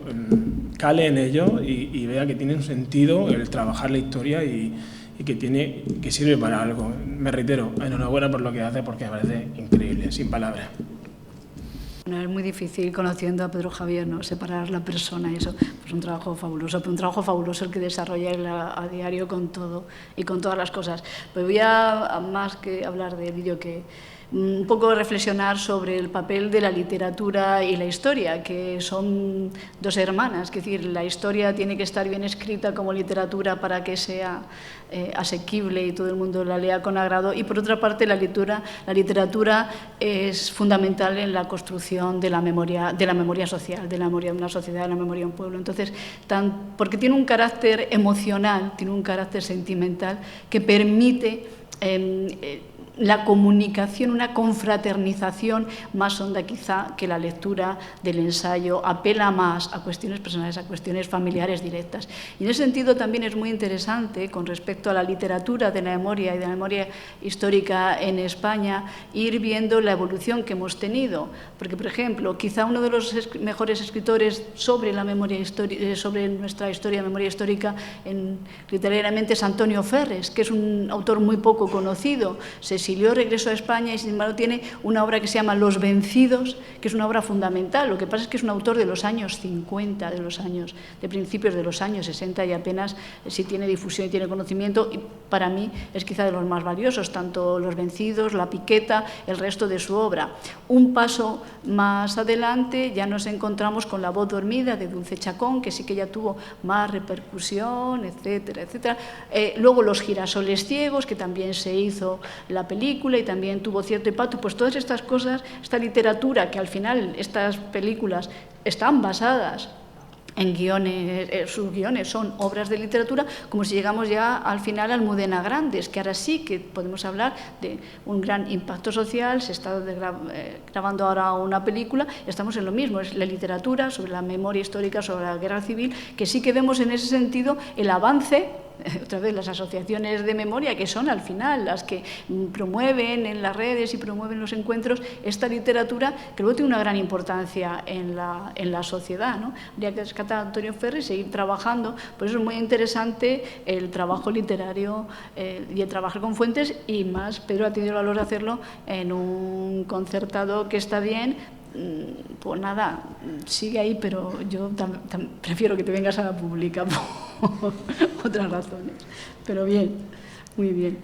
cale en ello y vea que tiene un sentido el trabajar la historia y que sirve para algo. Me reitero, enhorabuena por lo que hace, porque me parece increíble, sin palabras. Bueno, es muy difícil, conociendo a Pedro Javier, ¿no?, separar la persona y eso. Pues un trabajo fabuloso, pero un trabajo fabuloso el que desarrolla él a diario con todo y con todas las cosas. Pues voy a más que hablar de ello, que un poco reflexionar sobre el papel de la literatura y la historia, que son dos hermanas. Es decir, la historia tiene que estar bien escrita como literatura para que sea asequible y todo el mundo la lea con agrado, y por otra parte la literatura es fundamental en la construcción de la memoria social, de la memoria de una sociedad, de la memoria de un pueblo. Entonces, porque tiene un carácter emocional, tiene un carácter sentimental que permite la comunicación, una confraternización más honda quizá que la lectura del ensayo, apela más a cuestiones personales, a cuestiones familiares directas. Y en ese sentido también es muy interesante, con respecto a la literatura de la memoria y de la memoria histórica en España, ir viendo la evolución que hemos tenido. Porque, por ejemplo, quizá uno de los mejores escritores sobre la memoria histórica, sobre nuestra historia de memoria histórica literariamente, es Antonio Ferres, que es un autor muy poco conocido. Se exilió, regresó a España y sin embargo tiene una obra que se llama Los Vencidos, que es una obra fundamental. Lo que pasa es que es un autor de los años 50, de principios de los años 60 y apenas si tiene difusión y tiene conocimiento, y para mí es quizá de los más valiosos, tanto Los Vencidos, La Piqueta, el resto de su obra. Un paso más adelante ya nos encontramos con La Voz Dormida de Dulce Chacón, que sí que ya tuvo más repercusión, etcétera, etcétera. Luego Los Girasoles Ciegos, que también se hizo la película y también tuvo cierto impacto. Pues todas estas cosas, esta literatura, que al final estas películas están basadas en guiones, sus guiones son obras de literatura, como si llegamos ya al final a Almudena Grandes, que ahora sí que podemos hablar de un gran impacto social. Se está grabando ahora una película, estamos en lo mismo, es la literatura sobre la memoria histórica, sobre la guerra civil, que sí que vemos en ese sentido el avance. Otra vez las asociaciones de memoria, que son al final las que promueven en las redes y promueven los encuentros esta literatura, que luego tiene una gran importancia en la sociedad, ¿no? Habría que rescatar a Antonio Ferri y seguir trabajando. Por eso es muy interesante el trabajo literario y el trabajar con fuentes, y más Pedro ha tenido el valor de hacerlo en un concertado que está bien. Pues nada, sigue ahí, pero yo prefiero que te vengas a la pública por otras razones. Pero bien, muy bien.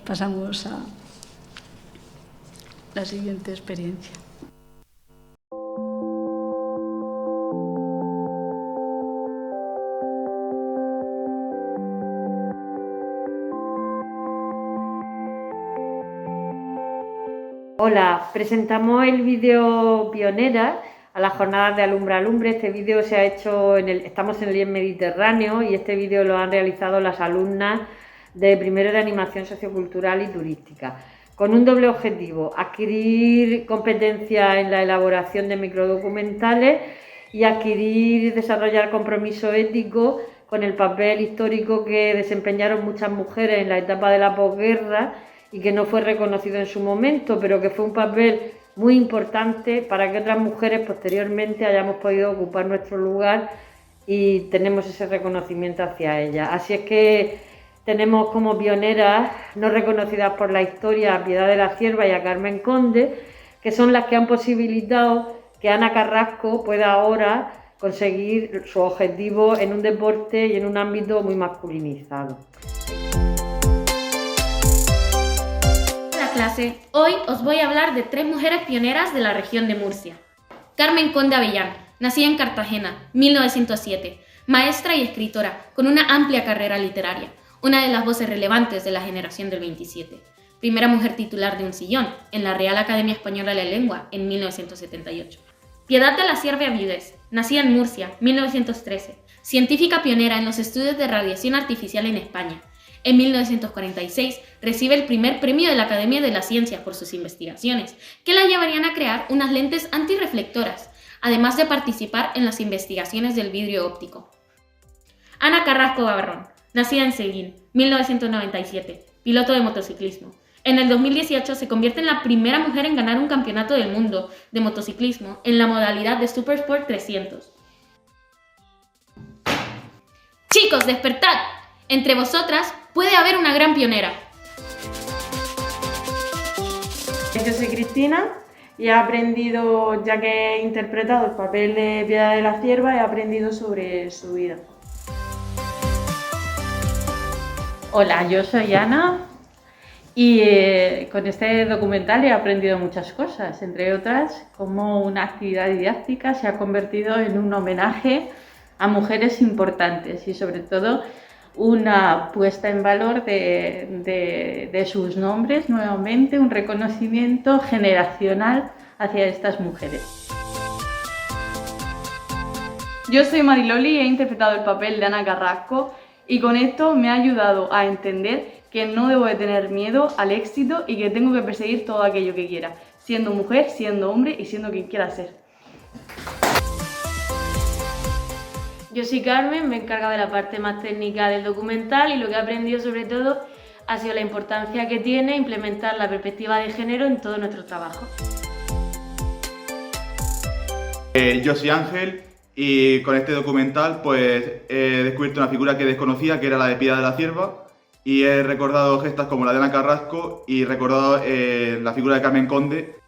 Pasamos a la siguiente experiencia. Hola, presentamos el vídeo Pionera a las jornadas de Alumbra Alumbre. Este vídeo se ha hecho, estamos en el IES Mediterráneo, y este vídeo lo han realizado las alumnas de primero de Animación Sociocultural y Turística, con un doble objetivo: adquirir competencia en la elaboración de microdocumentales y adquirir y desarrollar compromiso ético con el papel histórico que desempeñaron muchas mujeres en la etapa de la posguerra y que no fue reconocido en su momento, pero que fue un papel muy importante para que otras mujeres posteriormente hayamos podido ocupar nuestro lugar y tenemos ese reconocimiento hacia ellas. Así es que tenemos como pioneras no reconocidas por la historia a Piedad de la Cierva y a Carmen Conde, que son las que han posibilitado que Ana Carrasco pueda ahora conseguir su objetivo en un deporte y en un ámbito muy masculinizado. Clase, hoy os voy a hablar de 3 mujeres pioneras de la región de Murcia. Carmen Conde Avellán, nacida en Cartagena, 1907, maestra y escritora, con una amplia carrera literaria, una de las voces relevantes de la generación del 27. Primera mujer titular de un sillón, en la Real Academia Española de la Lengua, en 1978. Piedad de la Cierva Viudes, nacida en Murcia, 1913, científica pionera en los estudios de radiación artificial en España. En 1946 recibe el primer premio de la Academia de las Ciencias por sus investigaciones, que la llevarían a crear unas lentes antirreflectoras, además de participar en las investigaciones del vidrio óptico. Ana Carrasco Gavarrón, nacida en Seguín, 1997, piloto de motociclismo. En el 2018 se convierte en la primera mujer en ganar un campeonato del mundo de motociclismo en la modalidad de Supersport 300. Chicos, despertad. Entre vosotras puede haber una gran pionera. Yo soy Cristina y he aprendido, ya que he interpretado el papel de Piedad de la Cierva, he aprendido sobre su vida. Hola, yo soy Ana y con este documental he aprendido muchas cosas, entre otras, cómo una actividad didáctica se ha convertido en un homenaje a mujeres importantes y sobre todo una puesta en valor de sus nombres, nuevamente un reconocimiento generacional hacia estas mujeres. Yo soy Mariloli y he interpretado el papel de Ana Carrasco y con esto me ha ayudado a entender que no debo de tener miedo al éxito y que tengo que perseguir todo aquello que quiera, siendo mujer, siendo hombre y siendo quien quiera ser. Yo soy Carmen, me he encargado de la parte más técnica del documental y lo que he aprendido sobre todo ha sido la importancia que tiene implementar la perspectiva de género en todo nuestro trabajo. Yo soy Ángel y con este documental pues he descubierto una figura que desconocía, que era la de Piedad de la Cierva, y he recordado gestas como la de Ana Carrasco y he recordado la figura de Carmen Conde.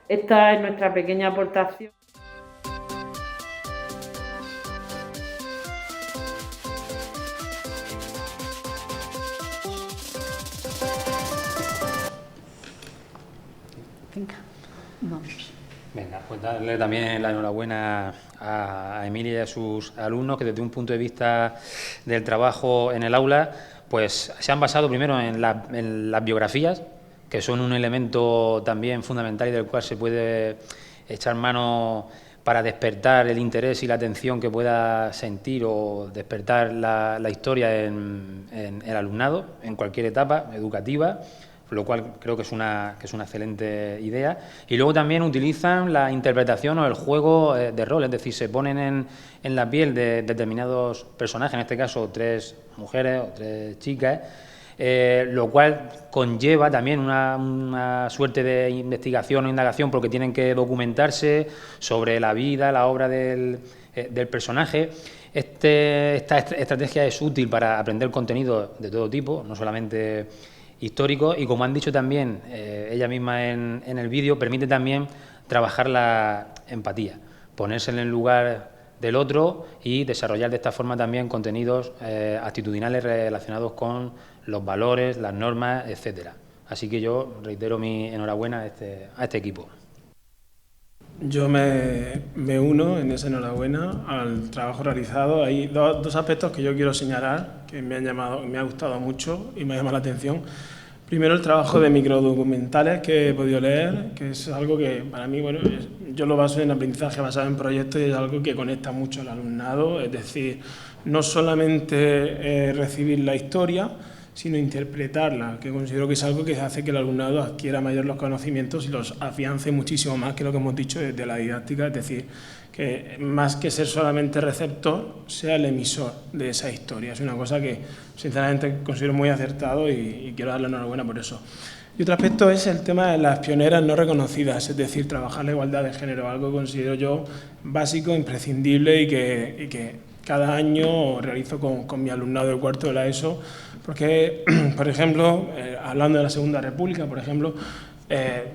Esta es nuestra pequeña aportación. Venga, vamos. Venga, pues darle también la enhorabuena a Emilia y a sus alumnos, que desde un punto de vista del trabajo en el aula, pues se han basado primero en las biografías, que son un elemento también fundamental y del cual se puede echar mano para despertar el interés y la atención que pueda sentir o despertar la historia en el alumnado, en cualquier etapa educativa, lo cual creo que es una excelente idea. Y luego también utilizan la interpretación o el juego de rol, es decir, se ponen en la piel de determinados personajes, en este caso 3 mujeres o 3 chicas, lo cual conlleva también una suerte de investigación o indagación, porque tienen que documentarse sobre la vida, la obra del personaje. Esta estrategia es útil para aprender contenido de todo tipo, no solamente histórico, y como han dicho también ella misma en el vídeo, permite también trabajar la empatía, ponerse en el lugar del otro y desarrollar de esta forma también contenidos actitudinales relacionados con los valores, las normas, etcétera. Así que yo reitero mi enhorabuena a este equipo. Yo me uno en esa enhorabuena al trabajo realizado. Hay dos aspectos que yo quiero señalar que me ha gustado mucho y me ha llamado la atención. Primero, el trabajo de microdocumentales que he podido leer, que es algo que para mí, bueno, yo lo baso en aprendizaje basado en proyectos y es algo que conecta mucho al alumnado, es decir, no solamente recibir la historia, sino interpretarla, que considero que es algo que hace que el alumnado adquiera mayor los conocimientos y los afiance muchísimo más que lo que hemos dicho desde la didáctica, es decir, que más que ser solamente receptor, sea el emisor de esa historia. Es una cosa que sinceramente considero muy acertado y quiero darle enhorabuena por eso. Y otro aspecto es el tema de las pioneras no reconocidas, es decir, trabajar la igualdad de género, algo que considero yo básico, imprescindible y que cada año realizo con mi alumnado de cuarto de la ESO, porque, por ejemplo, hablando de la Segunda República, por ejemplo,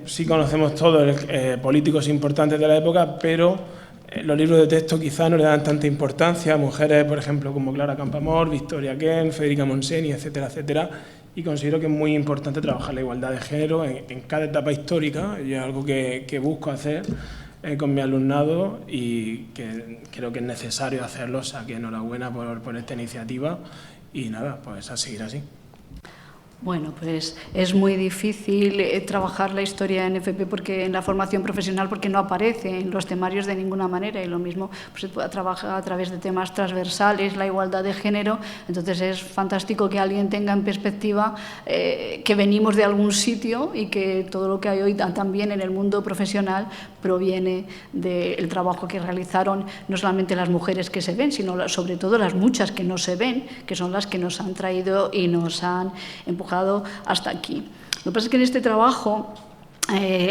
sí conocemos todos políticos importantes de la época, pero los libros de texto quizá no le dan tanta importancia a mujeres, por ejemplo, como Clara Campoamor, Victoria Kent, Federica Montseny, etcétera, etcétera, y considero que es muy importante trabajar la igualdad de género en cada etapa histórica, y es algo que busco hacer con mi alumnado y que creo que es necesario hacerlo, o sea que enhorabuena por esta iniciativa y nada, pues a seguir así. Bueno, pues es muy difícil trabajar la historia en FP porque en la formación profesional porque no aparece en los temarios de ninguna manera y lo mismo pues se puede trabajar a través de temas transversales, la igualdad de género, entonces es fantástico que alguien tenga en perspectiva que venimos de algún sitio y que todo lo que hay hoy también en el mundo profesional proviene del trabajo que realizaron no solamente las mujeres que se ven, sino sobre todo las muchas que no se ven, que son las que nos han traído y nos han empujado hasta aquí. Lo que pasa es que en este trabajo,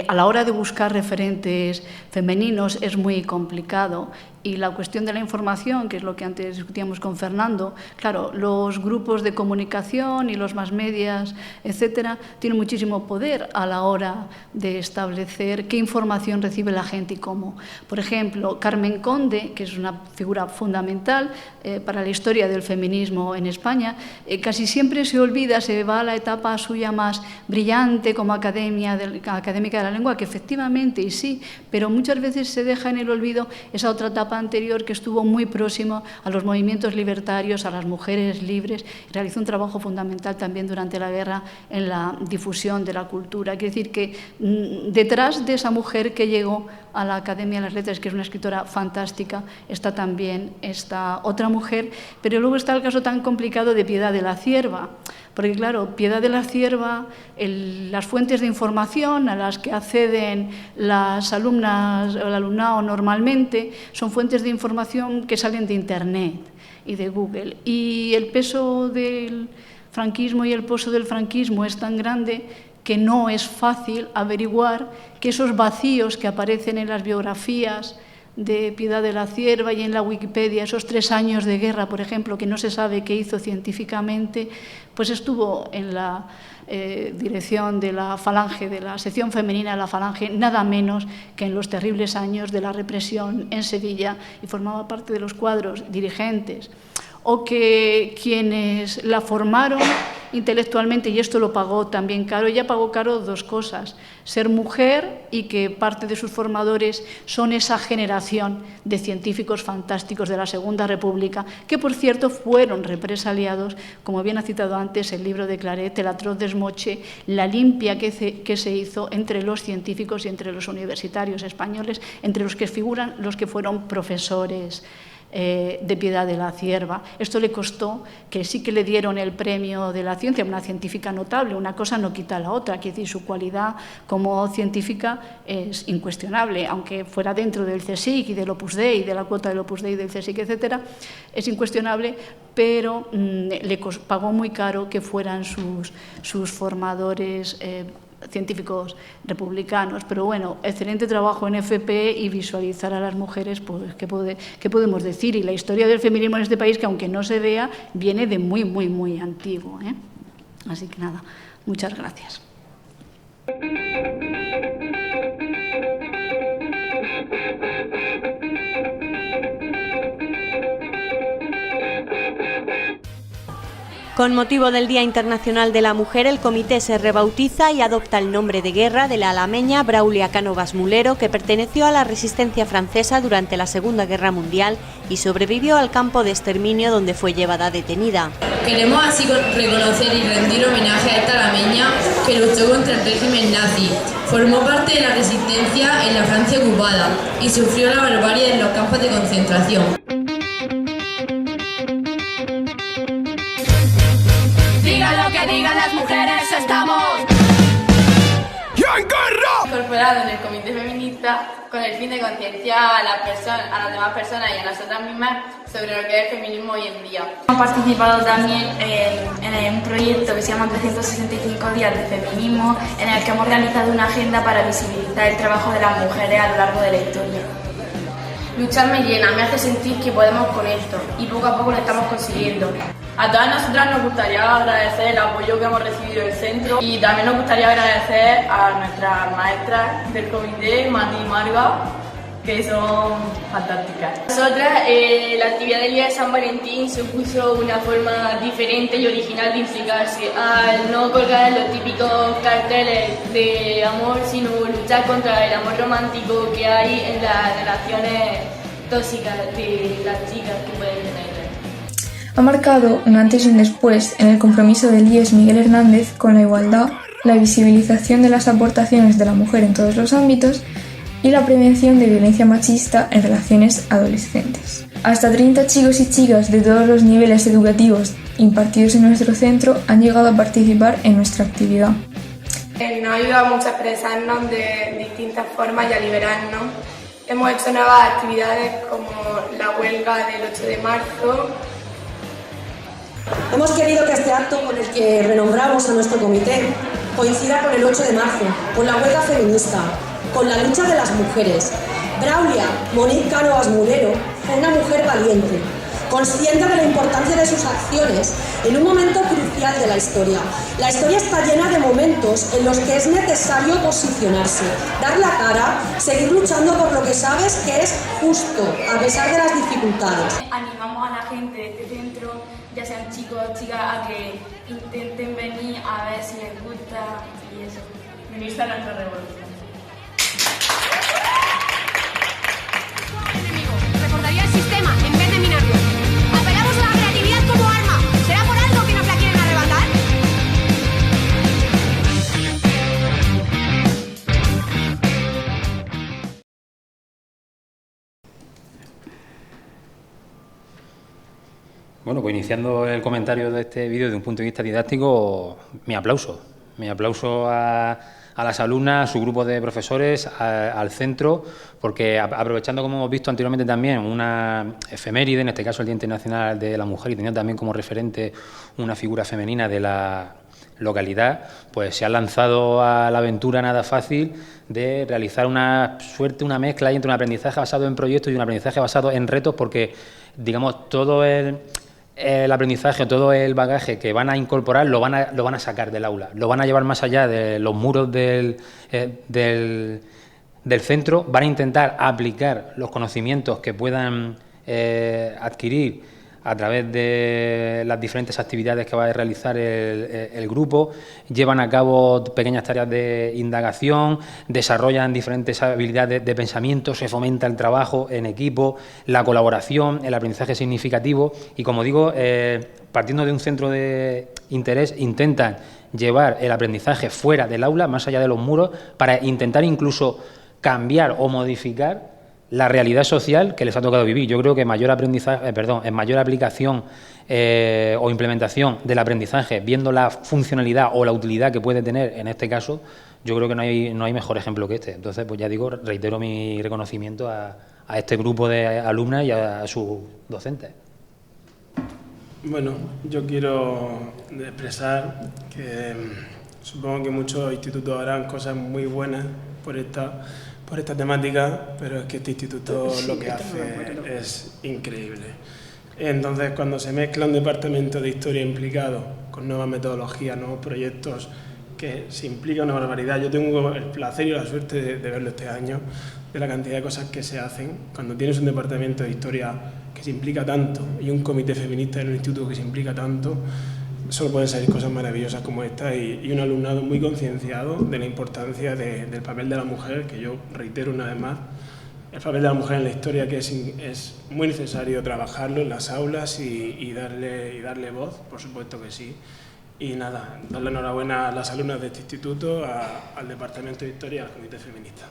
a la hora de buscar referentes femeninos, es muy complicado. Y la cuestión de la información, que es lo que antes discutíamos con Fernando, claro, los grupos de comunicación y los más medias, etcétera, tienen muchísimo poder a la hora de establecer qué información recibe la gente y cómo. Por ejemplo, Carmen Conde, que es una figura fundamental para la historia del feminismo en España, casi siempre se olvida, se va a la etapa suya más brillante como académica de la lengua, que efectivamente y sí, pero muchas veces se deja en el olvido esa otra etapa anterior que estuvo muy próximo a los movimientos libertarios, a las mujeres libres, y realizó un trabajo fundamental también durante la guerra en la difusión de la cultura. Quiere decir que detrás de esa mujer que llegó a la Academia de las Letras, que es una escritora fantástica, está también esta otra mujer, pero luego está el caso tan complicado de Piedad de la Cierva, porque claro, Piedad de la Cierva, las fuentes de información a las que acceden las alumnas o el alumnado normalmente son fuentes de información que salen de Internet y de Google. Y el peso del franquismo y el pozo del franquismo es tan grande que no es fácil averiguar que esos vacíos que aparecen en las biografías de Piedad de la Cierva y en la Wikipedia, esos 3 años de guerra, por ejemplo, que no se sabe qué hizo científicamente, pues estuvo en la dirección de la Falange, de la sección femenina de la Falange, nada menos que en los terribles años de la represión en Sevilla, y formaba parte de los cuadros dirigentes. O que quienes la formaron intelectualmente, y esto lo pagó también caro, ella pagó caro 2 cosas: ser mujer y que parte de sus formadores son esa generación de científicos fantásticos de la Segunda República, que por cierto fueron represaliados, como bien ha citado antes el libro de Claret, el atroz desmoche, la limpia que se hizo entre los científicos y entre los universitarios españoles, entre los que figuran los que fueron profesores de Piedad de la Cierva. Esto le costó que sí que le dieron el premio de la ciencia, una científica notable, una cosa no quita la otra, quiere decir, su cualidad como científica es incuestionable, aunque fuera dentro del CSIC y del Opus Dei, de la cuota del Opus Dei, del CSIC, etcétera, es incuestionable, pero le pagó muy caro que fueran sus formadores científicos republicanos. Pero bueno, excelente trabajo en FP y visualizar a las mujeres, pues, ¿qué podemos decir? Y la historia del feminismo en este país, que aunque no se vea, viene de muy, muy, muy antiguo, ¿eh? Así que nada, muchas gracias. Con motivo del Día Internacional de la Mujer, el comité se rebautiza y adopta el nombre de guerra de la alameña Braulia Cánovas Mulero, que perteneció a la resistencia francesa durante la Segunda Guerra Mundial y sobrevivió al campo de exterminio donde fue llevada detenida. Queremos así reconocer y rendir homenaje a esta alameña que luchó contra el régimen nazi, formó parte de la resistencia en la Francia ocupada y sufrió la barbarie en los campos de concentración. Digan lo que digan las mujeres, estamos en guerra. Incorporado en el comité feminista con el fin de concienciar a las demás personas y a nosotras mismas sobre lo que es el feminismo hoy en día. Hemos participado también en un proyecto que se llama 365 días de feminismo, en el que hemos realizado una agenda para visibilizar el trabajo de las mujeres a lo largo de la historia. Luchar me llena, me hace sentir que podemos con esto y poco a poco lo estamos consiguiendo. A todas nosotras nos gustaría agradecer el apoyo que hemos recibido del centro y también nos gustaría agradecer a nuestras maestras del comité, Mati y Marga, que son fantásticas. Nosotras, la actividad del día de San Valentín supuso una forma diferente y original de implicarse, al no colgar los típicos carteles de amor, sino luchar contra el amor romántico que hay en las relaciones tóxicas de las chicas que pueden tener. Ha marcado un antes y un después en el compromiso del IES Miguel Hernández con la igualdad, la visibilización de las aportaciones de la mujer en todos los ámbitos y la prevención de violencia machista en relaciones adolescentes. Hasta 30 chicos y chicas de todos los niveles educativos impartidos en nuestro centro han llegado a participar en nuestra actividad. Nos ayuda mucho a expresarnos de distintas formas y a liberarnos. Hemos hecho nuevas actividades como la huelga del 8 de marzo. Hemos querido que este acto con el que renombramos a nuestro comité coincida con el 8 de marzo, con la huelga feminista, con la lucha de las mujeres. Braulia Monique Cánovas Mulero fue una mujer valiente, consciente de la importancia de sus acciones en un momento crucial de la historia. La historia está llena de momentos en los que es necesario posicionarse, dar la cara, seguir luchando por lo que sabes que es justo, a pesar de las dificultades. Animamos a la gente de este centro, ya sean chicos o chicas, a que intenten venir a ver si les gusta y eso. Venirse a nuestra revolución. Recordaría el sistema en vez de minarlo. Apelamos a la creatividad como arma. ¿Será por algo que nos la quieren arrebatar? Bueno, pues iniciando el comentario de este vídeo desde un punto de vista didáctico, mi aplauso a a las alumnas, a su grupo de profesores, al centro, porque aprovechando, como hemos visto anteriormente también, una efeméride, en este caso el Día Internacional de la Mujer, y teniendo también como referente una figura femenina de la localidad, pues se ha lanzado a la aventura nada fácil de realizar una mezcla entre un aprendizaje basado en proyectos y un aprendizaje basado en retos, porque, digamos, todo el aprendizaje, todo el bagaje que van a incorporar lo van a sacar del aula, lo van a llevar más allá de los muros del centro, van a intentar aplicar los conocimientos que puedan adquirir a través de las diferentes actividades que va a realizar el grupo, llevan a cabo pequeñas tareas de indagación, desarrollan diferentes habilidades de pensamiento, se fomenta el trabajo en equipo, la colaboración, el aprendizaje significativo y, como digo, partiendo de un centro de interés, intentan llevar el aprendizaje fuera del aula, más allá de los muros, para intentar incluso cambiar o modificar la realidad social que les ha tocado vivir. Yo creo que mayor aplicación o implementación del aprendizaje, viendo la funcionalidad o la utilidad que puede tener en este caso, yo creo que no hay mejor ejemplo que este. Entonces, pues ya digo, reitero mi reconocimiento a este grupo de alumnas y a sus docentes. Bueno, yo quiero expresar que supongo que muchos institutos harán cosas muy buenas por esta temática, pero es que este instituto lo que hace es increíble. Entonces, cuando se mezcla un departamento de historia implicado con nuevas metodologías, nuevos proyectos, que se implica una barbaridad. Yo tengo el placer y la suerte de verlo este año, de la cantidad de cosas que se hacen. Cuando tienes un departamento de historia que se implica tanto y un comité feminista en un instituto que se implica tanto, solo pueden salir cosas maravillosas como esta y un alumnado muy concienciado de la importancia del papel de la mujer, que yo reitero una vez más, el papel de la mujer en la historia, que es muy necesario trabajarlo en las aulas y darle voz, por supuesto que sí. Y nada, darle enhorabuena a las alumnas de este instituto, al Departamento de Historia y al Comité Feminista.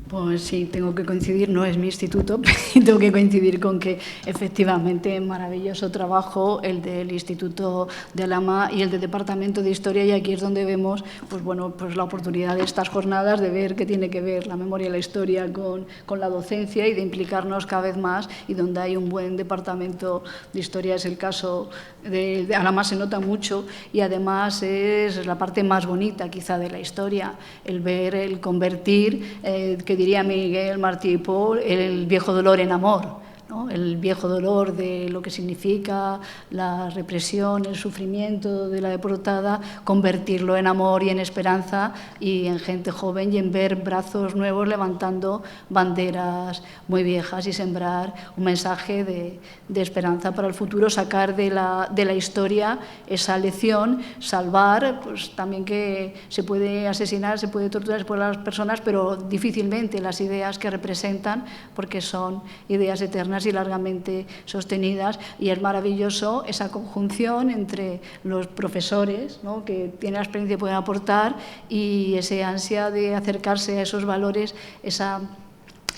Pues sí, tengo que coincidir, no es mi instituto, y tengo que coincidir con que efectivamente maravilloso trabajo el del Instituto de Alhama y el del Departamento de Historia, y aquí es donde vemos pues la oportunidad de estas jornadas de ver qué tiene que ver la memoria y la historia con la docencia y de implicarnos cada vez más, y donde hay un buen departamento de historia es el caso de Alhama, se nota mucho, y además es la parte más bonita quizá de la historia, el ver, el convertir, que diría Miguel Martí y Pol, el viejo dolor en amor, ¿no? El viejo dolor de lo que significa la represión, el sufrimiento de la deportada, convertirlo en amor y en esperanza y en gente joven, y en ver brazos nuevos levantando banderas muy viejas y sembrar un mensaje de esperanza para el futuro, sacar de la historia esa lección, salvar, pues también que se puede asesinar, se puede torturar por las personas, pero difícilmente las ideas que representan, porque son ideas eternas y largamente sostenidas, y es maravilloso esa conjunción entre los profesores, ¿no?, que tienen la experiencia y pueden aportar, y ese ansia de acercarse a esos valores, esa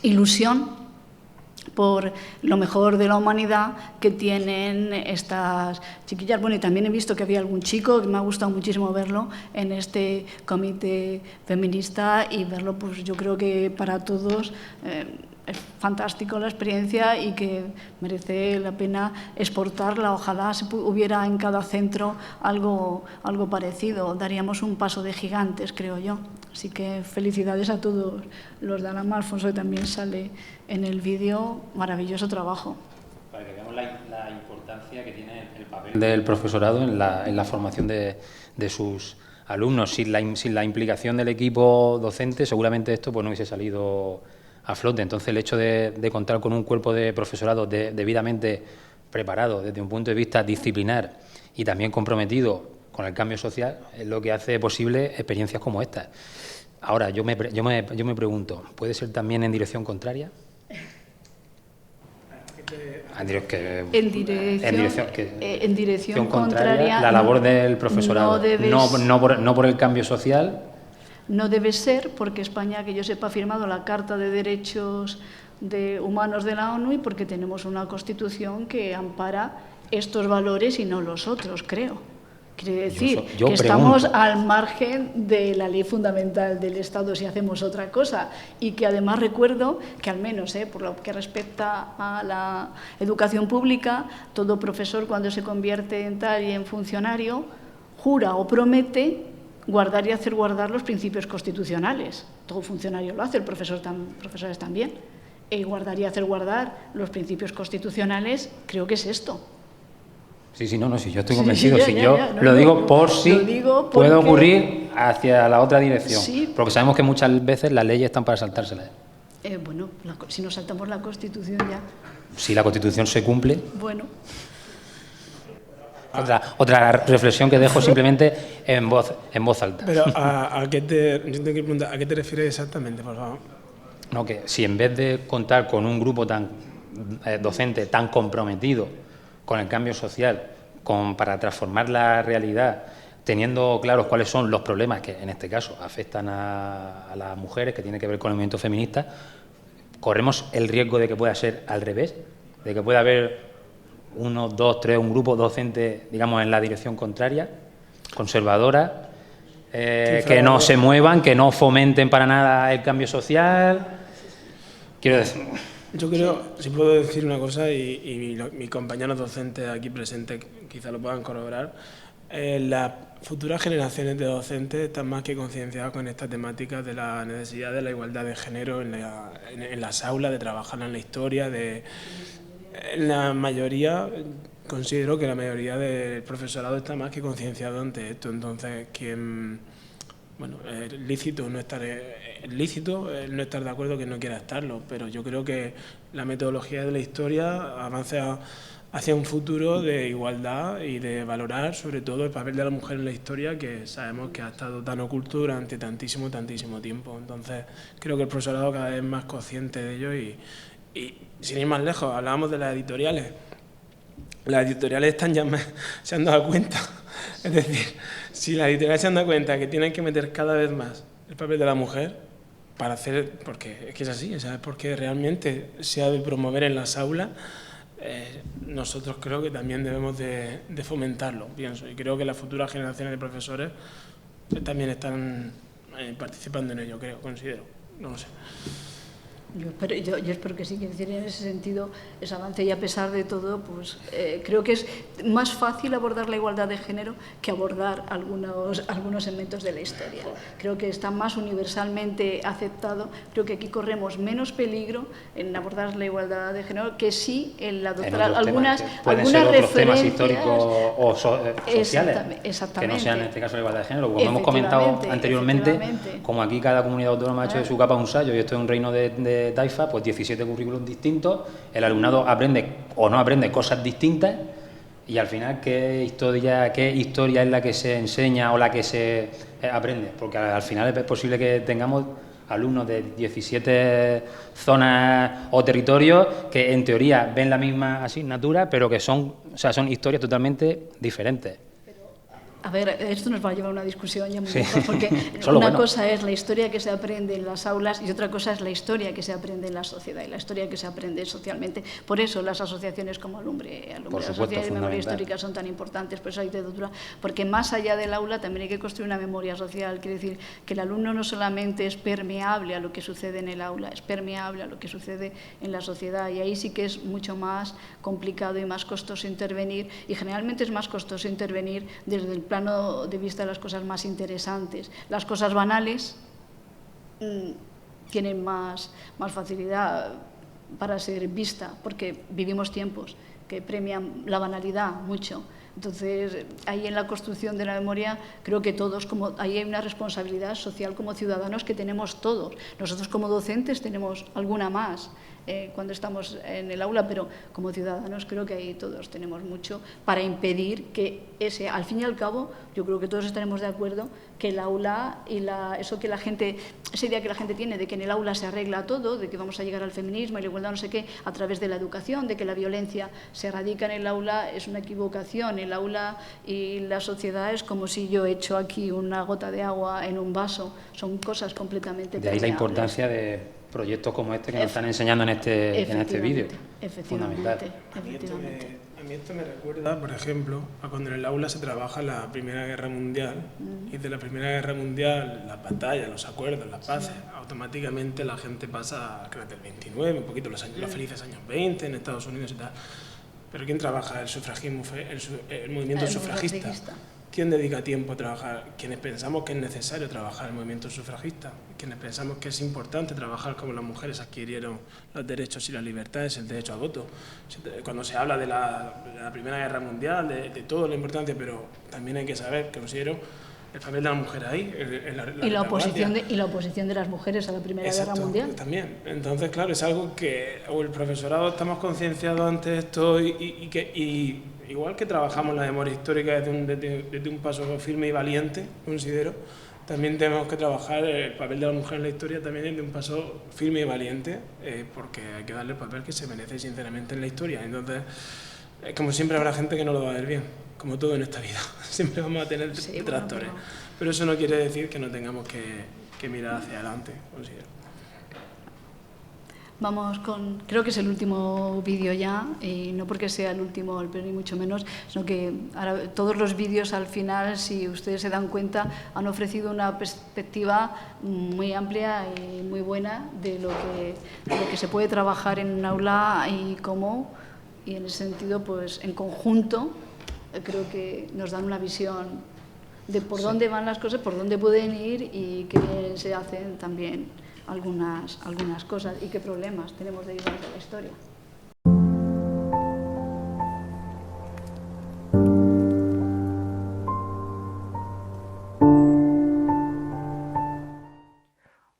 ilusión por lo mejor de la humanidad que tienen estas chiquillas. Bueno, y también he visto que había algún chico, que me ha gustado muchísimo verlo en este comité feminista, y verlo, pues yo creo que para todos es fantástico la experiencia y que merece la pena exportarla. Ojalá hubiera en cada centro algo parecido. Daríamos un paso de gigantes, creo yo. Así que felicidades a todos los de Alhama. Alfonso, que también sale en el vídeo, maravilloso trabajo. Para que veamos la importancia que tiene el papel del profesorado en la formación de sus alumnos. Sin la implicación del equipo docente, seguramente esto pues no hubiese salido a flote. Entonces, el hecho de contar con un cuerpo de profesorado debidamente preparado desde un punto de vista disciplinar y también comprometido con el cambio social es lo que hace posible experiencias como estas. Ahora, yo me pregunto, ¿puede ser también en dirección contraria? En dirección contraria, la labor del profesorado, no por el cambio social. No debe ser, porque España, que yo sepa, ha firmado la Carta de Derechos Humanos de la ONU, y porque tenemos una Constitución que ampara estos valores y no los otros, creo. Quiere decir yo que estamos pregunto. al margen de la ley fundamental del Estado si hacemos otra cosa, y que además recuerdo que al menos por lo que respecta a la educación pública, todo profesor cuando se convierte en tal y en funcionario jura o promete guardar y hacer guardar los principios constitucionales. Todo funcionario lo hace, profesores también. Guardar y hacer guardar los principios constitucionales, creo que es esto. Sí, no, yo estoy convencido. No, lo digo por si puede porque ocurrir hacia la otra dirección. Sí. Porque sabemos que muchas veces las leyes están para saltárselas. Bueno, si nos saltamos la Constitución ya. Si la Constitución se cumple. Bueno. Otra reflexión que dejo simplemente en voz alta. Pero ¿a qué te refieres exactamente, por favor? No, que si en vez de contar con un grupo tan docente tan comprometido con el cambio social, para transformar la realidad, teniendo claros cuáles son los problemas que en este caso afectan a las mujeres, que tiene que ver con el movimiento feminista, corremos el riesgo de que pueda ser al revés, de que pueda haber uno, dos, tres, un grupo docente, digamos, en la dirección contraria, conservadora, que no se muevan, que no fomenten para nada el cambio social. Quiero decir... Yo creo, si puedo decir una cosa, y mis compañeros docentes aquí presentes quizá lo puedan corroborar, las futuras generaciones de docentes están más que concienciadas con esta temática de la necesidad de la igualdad de género en las aulas, de trabajar en la historia, la mayoría, considero que la mayoría del profesorado está más que concienciado ante esto. Entonces, es lícito no estar de acuerdo, que no quiera estarlo, pero yo creo que la metodología de la historia avanza hacia un futuro de igualdad y de valorar sobre todo el papel de la mujer en la historia, que sabemos que ha estado tan oculto durante tantísimo tiempo. Entonces creo que el profesorado cada vez es más consciente de ello y sin ir más lejos, hablábamos de las editoriales. Las editoriales se han dado cuenta, es decir, si las editoriales se han dado cuenta que tienen que meter cada vez más el papel de la mujer porque es que es así, ¿sabes? Porque realmente se ha de promover en las aulas, nosotros creo que también debemos de fomentarlo, pienso, y creo que las futuras generaciones de profesores también están participando en ello, considero, no lo sé. Yo espero que sí, quiero decir, en ese sentido ese avance, y a pesar de todo, pues creo que es más fácil abordar la igualdad de género que abordar algunos segmentos de la historia. Creo que está más universalmente aceptado, creo que aquí corremos menos peligro en abordar la igualdad de género que sí en adoptar algunas otros temas históricos o sociales, exactamente, que no sean en este caso la igualdad de género. Como hemos comentado anteriormente, como aquí cada comunidad autónoma ha hecho de su capa un sayo, y esto es un reino de Taifa, pues 17 currículos distintos, el alumnado aprende o no aprende cosas distintas, y al final qué historia es la que se enseña o la que se aprende, porque al final es posible que tengamos alumnos de 17 zonas o territorios que en teoría ven la misma asignatura, pero que son historias totalmente diferentes. A ver, esto nos va a llevar a una discusión ya muy lejos, porque una cosa es la historia que se aprende en las aulas y otra cosa es la historia que se aprende en la sociedad y la historia que se aprende socialmente. Por eso las asociaciones como Alumbre, las asociaciones de memoria histórica son tan importantes, por eso hay literatura, porque más allá del aula también hay que construir una memoria social. Quiere decir que el alumno no solamente es permeable a lo que sucede en el aula, es permeable a lo que sucede en la sociedad, y ahí sí que es mucho más complicado y más costoso intervenir, y generalmente es más costoso intervenir desde el plano de vista de las cosas más interesantes. Las cosas banales tienen más facilidad para ser vista, porque vivimos tiempos que premian la banalidad mucho. Entonces, ahí en la construcción de la memoria creo que todos, ahí hay una responsabilidad social como ciudadanos que tenemos todos. Nosotros como docentes tenemos alguna más cuando estamos en el aula, pero como ciudadanos creo que ahí todos tenemos mucho para impedir que al fin y al cabo, yo creo que todos estaremos de acuerdo que el aula y esa idea que la gente tiene de que en el aula se arregla todo, de que vamos a llegar al feminismo y la igualdad no sé qué a través de la educación, de que la violencia se erradica en el aula, es una equivocación. El aula y la sociedad es como si yo echo aquí una gota de agua en un vaso, son cosas completamente de ahí la importancia de proyectos como este que nos están enseñando en este vídeo. Efectivamente. En mí esto me recuerda, por ejemplo, a cuando en el aula se trabaja la Primera Guerra Mundial y de la Primera Guerra Mundial, las batallas, los acuerdos, las paces, automáticamente la gente pasa, creo que del 29, un poquito los felices años 20 en Estados Unidos y tal. Pero ¿quién trabaja el sufragismo, el movimiento sufragista? ¿Quién dedica tiempo a trabajar? Quienes pensamos que es necesario trabajar el movimiento sufragista, quienes pensamos que es importante trabajar como las mujeres adquirieron los derechos y las libertades, el derecho a voto. Cuando se habla de la Primera Guerra Mundial, de toda la importancia, pero también hay que saber, considero, el papel de la mujer ahí. Y la oposición de las mujeres a la Primera Guerra Mundial. También. Entonces, claro, es algo que el profesorado estamos concienciados ante esto y igual que trabajamos la memoria histórica desde un paso firme y valiente, considero, también tenemos que trabajar el papel de la mujer en la historia también desde un paso firme y valiente, porque hay que darle el papel que se merece sinceramente en la historia. Entonces, como siempre habrá gente que no lo va a ver bien, como todo en esta vida. Siempre vamos a tener detractores. Pero eso no quiere decir que no tengamos que mirar hacia adelante, considero. Vamos con, creo que es el último vídeo ya, y no porque sea el último, ni mucho menos, sino que ahora, todos los vídeos al final, si ustedes se dan cuenta, han ofrecido una perspectiva muy amplia y muy buena de lo que se puede trabajar en un aula y cómo, y en ese sentido, pues en conjunto, creo que nos dan una visión de por dónde van las cosas, por dónde pueden ir y qué se hacen también algunas cosas y qué problemas tenemos de ir a la historia.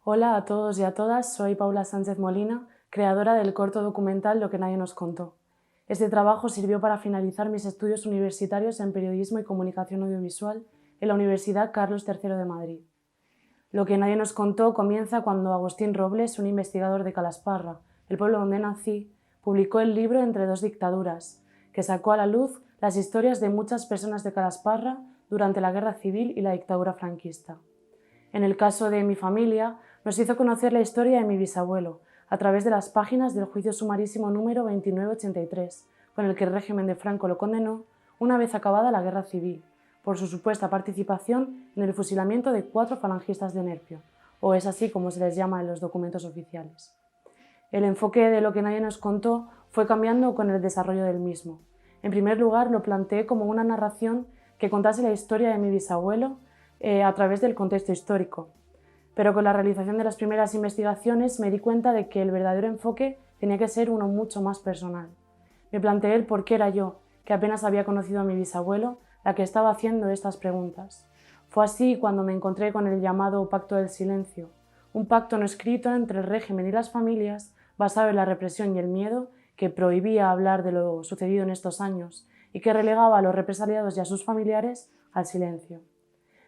Hola a todos y a todas, soy Paula Sánchez Molina, creadora del corto documental Lo que nadie nos contó. Este trabajo sirvió para finalizar mis estudios universitarios en periodismo y comunicación audiovisual en la Universidad Carlos III de Madrid. Lo que nadie nos contó comienza cuando Agustín Robles, un investigador de Calasparra, el pueblo donde nací, publicó el libro Entre dos dictaduras, que sacó a la luz las historias de muchas personas de Calasparra durante la Guerra Civil y la dictadura franquista. En el caso de mi familia, nos hizo conocer la historia de mi bisabuelo a través de las páginas del juicio sumarísimo número 2983, con el que el régimen de Franco lo condenó una vez acabada la Guerra Civil, por su supuesta participación en el fusilamiento de 4 falangistas de Nerpio, o es así como se les llama en los documentos oficiales. El enfoque de Lo que nadie nos contó fue cambiando con el desarrollo del mismo. En primer lugar, lo planteé como una narración que contase la historia de mi bisabuelo a través del contexto histórico. Pero con la realización de las primeras investigaciones me di cuenta de que el verdadero enfoque tenía que ser uno mucho más personal. Me planteé el por qué era yo, que apenas había conocido a mi bisabuelo, la que estaba haciendo estas preguntas. Fue así cuando me encontré con el llamado Pacto del Silencio, un pacto no escrito entre el régimen y las familias basado en la represión y el miedo que prohibía hablar de lo sucedido en estos años y que relegaba a los represaliados y a sus familiares al silencio.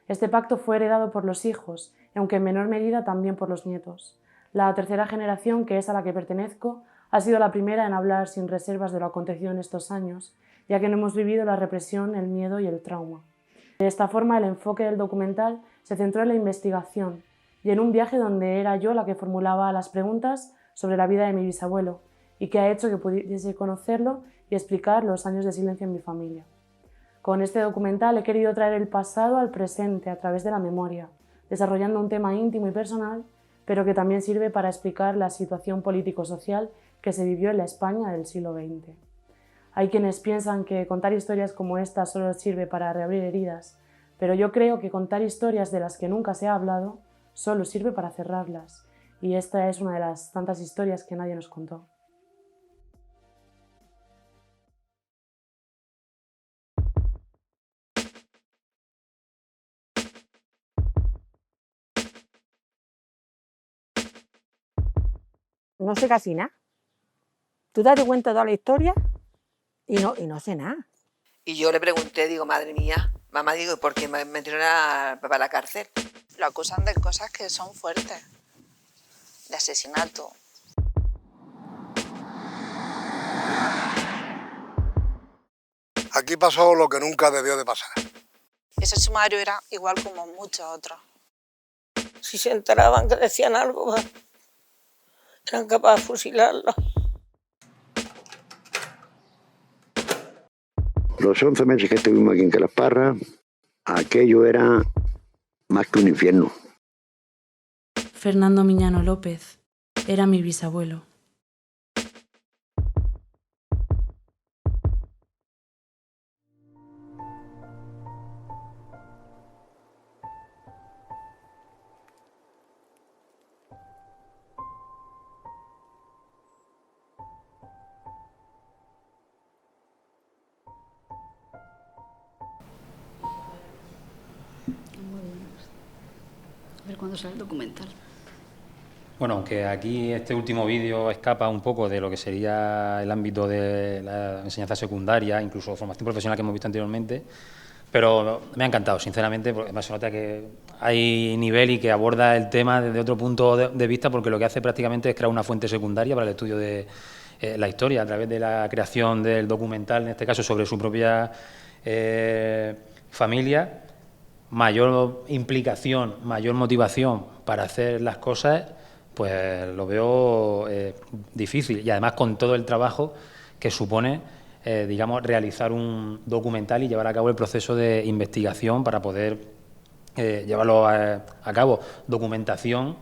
Este pacto fue heredado por los hijos, aunque en menor medida también por los nietos. La tercera generación, que es a la que pertenezco, ha sido la primera en hablar sin reservas de lo acontecido en estos años, ya que no hemos vivido la represión, el miedo y el trauma. De esta forma, el enfoque del documental se centró en la investigación y en un viaje donde era yo la que formulaba las preguntas sobre la vida de mi bisabuelo y que ha hecho que pudiese conocerlo y explicar los años de silencio en mi familia. Con este documental he querido traer el pasado al presente a través de la memoria, desarrollando un tema íntimo y personal, pero que también sirve para explicar la situación político-social que se vivió en la España del siglo XX. Hay quienes piensan que contar historias como esta solo sirve para reabrir heridas, pero yo creo que contar historias de las que nunca se ha hablado solo sirve para cerrarlas, y esta es una de las tantas historias que nadie nos contó. No sé casi nada. Tú te das cuenta de toda la historia y no sé nada. Y yo le pregunté, digo, madre mía, mamá, digo, ¿por qué me metieron al papá a la cárcel? Lo acusan de cosas que son fuertes, de asesinato. Aquí pasó lo que nunca debió de pasar. Ese sumario era igual como muchos otros. Si se enteraban que decían algo, eran capaces de fusilarlos. Los 11 meses que estuvimos aquí en Calasparra, aquello era más que un infierno. Fernando Miñano López era mi bisabuelo. A ver cuándo sale el documental. Bueno, aunque aquí este último vídeo escapa un poco de lo que sería el ámbito de la enseñanza secundaria, incluso formación profesional que hemos visto anteriormente, pero me ha encantado, sinceramente, porque además se nota que hay nivel y que aborda el tema desde otro punto de vista, porque lo que hace prácticamente es crear una fuente secundaria para el estudio de la historia, a través de la creación del documental, en este caso sobre su propia familia. Mayor implicación, mayor motivación para hacer las cosas, pues lo veo difícil, y además con todo el trabajo que supone, digamos, realizar un documental y llevar a cabo el proceso de investigación para poder llevarlo a cabo. Documentación,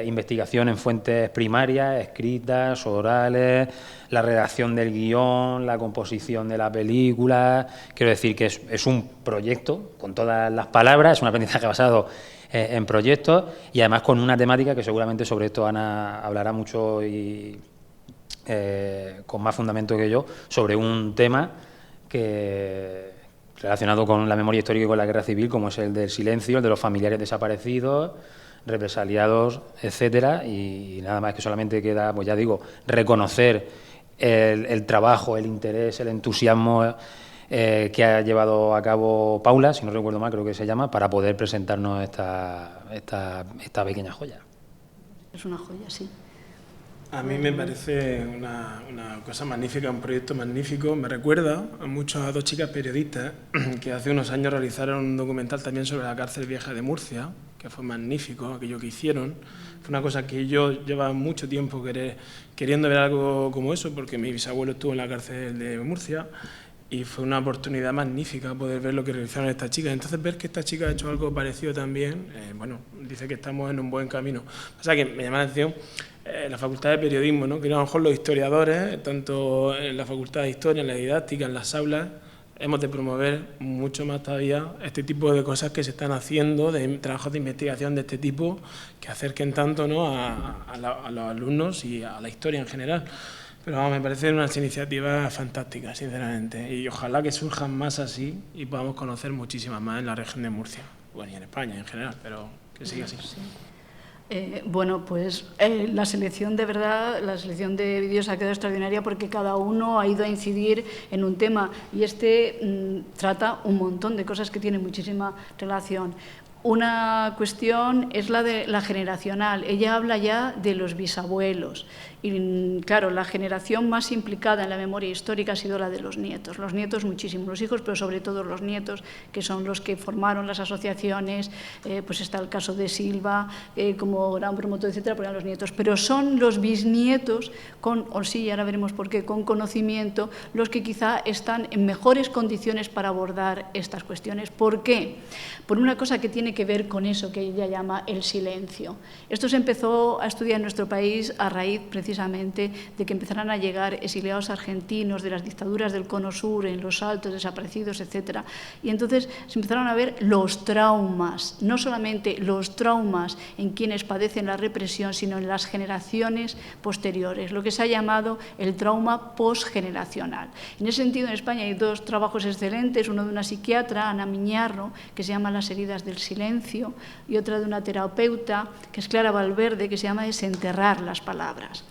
investigación en fuentes primarias, escritas, orales, la redacción del guión, la composición de la película. Quiero decir que es un proyecto con todas las palabras, es un aprendizaje basado en proyectos y además con una temática que seguramente sobre esto Ana hablará mucho y con más fundamento que yo, sobre un tema que relacionado con la memoria histórica y con la guerra civil, como es el del silencio, el de los familiares desaparecidos, represaliados, etcétera, y nada más que solamente queda, pues ya digo, reconocer el trabajo, el interés, el entusiasmo que ha llevado a cabo Paula, si no recuerdo mal, creo que se llama, para poder presentarnos esta pequeña joya. Es una joya, sí. A mí me parece una cosa magnífica, un proyecto magnífico. Me recuerda a dos chicas periodistas que hace unos años realizaron un documental también sobre la cárcel vieja de Murcia, que fue magnífico aquello que hicieron. Fue una cosa que yo llevaba mucho tiempo queriendo ver algo como eso, porque mi bisabuelo estuvo en la cárcel de Murcia y fue una oportunidad magnífica poder ver lo que realizaron estas chicas. Entonces, ver que esta chica ha hecho algo parecido también, bueno, dice que estamos en un buen camino. O sea, que me llama la atención la Facultad de Periodismo, ¿no? Que a lo mejor los historiadores, tanto en la Facultad de Historia, en la didáctica, en las aulas, hemos de promover mucho más todavía este tipo de cosas que se están haciendo, de trabajos de investigación de este tipo, que acerquen tanto, ¿no?, a los alumnos y a la historia en general. Pero vamos, me parecen unas iniciativas fantásticas, sinceramente, y ojalá que surjan más así y podamos conocer muchísimas más en la región de Murcia, bueno, y en España en general, pero que siga así. Sí. Bueno, pues la selección de verdad, la selección de vídeos ha quedado extraordinaria porque cada uno ha ido a incidir en un tema y trata un montón de cosas que tienen muchísima relación. Una cuestión es la de la generacional. Ella habla ya de los bisabuelos y, claro, la generación más implicada en la memoria histórica ha sido la de los nietos. Los nietos muchísimo, los hijos, pero sobre todo los nietos, que son los que formaron las asociaciones. Pues está el caso de Silva como gran promotor, etcétera, porque eran los nietos. Pero son los bisnietos ahora veremos por qué, con conocimiento, los que quizá están en mejores condiciones para abordar estas cuestiones. ¿Por qué? Por una cosa que tiene que ver con eso que ella llama el silencio. Esto se empezó a estudiar en nuestro país a raíz precisamente de que empezaran a llegar exiliados argentinos de las dictaduras del Cono Sur, en los Altos, desaparecidos, etcétera. Y entonces se empezaron a ver los traumas, no solamente los traumas en quienes padecen la represión, sino en las generaciones posteriores, lo que se ha llamado el trauma postgeneracional. En ese sentido, en España hay dos trabajos excelentes, uno de una psiquiatra, Ana Miñarro, que se llama Las heridas del silencio, y otra de una terapeuta, que es Clara Valverde, que se llama Desenterrar las palabras.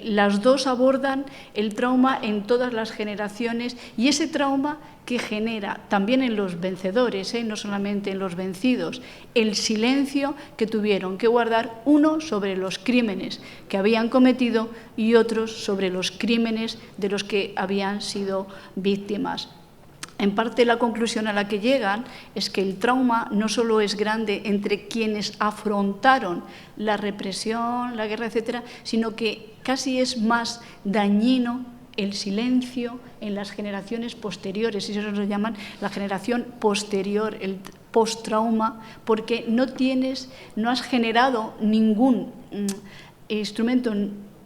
Las dos abordan el trauma en todas las generaciones y ese trauma que genera también en los vencedores, no solamente en los vencidos, el silencio que tuvieron que guardar, uno sobre los crímenes que habían cometido y otros sobre los crímenes de los que habían sido víctimas. En parte la conclusión a la que llegan es que el trauma no solo es grande entre quienes afrontaron la represión, la guerra, etcétera, sino que casi es más dañino el silencio en las generaciones posteriores, y eso lo llaman la generación posterior, el post-trauma, porque no has generado ningún instrumento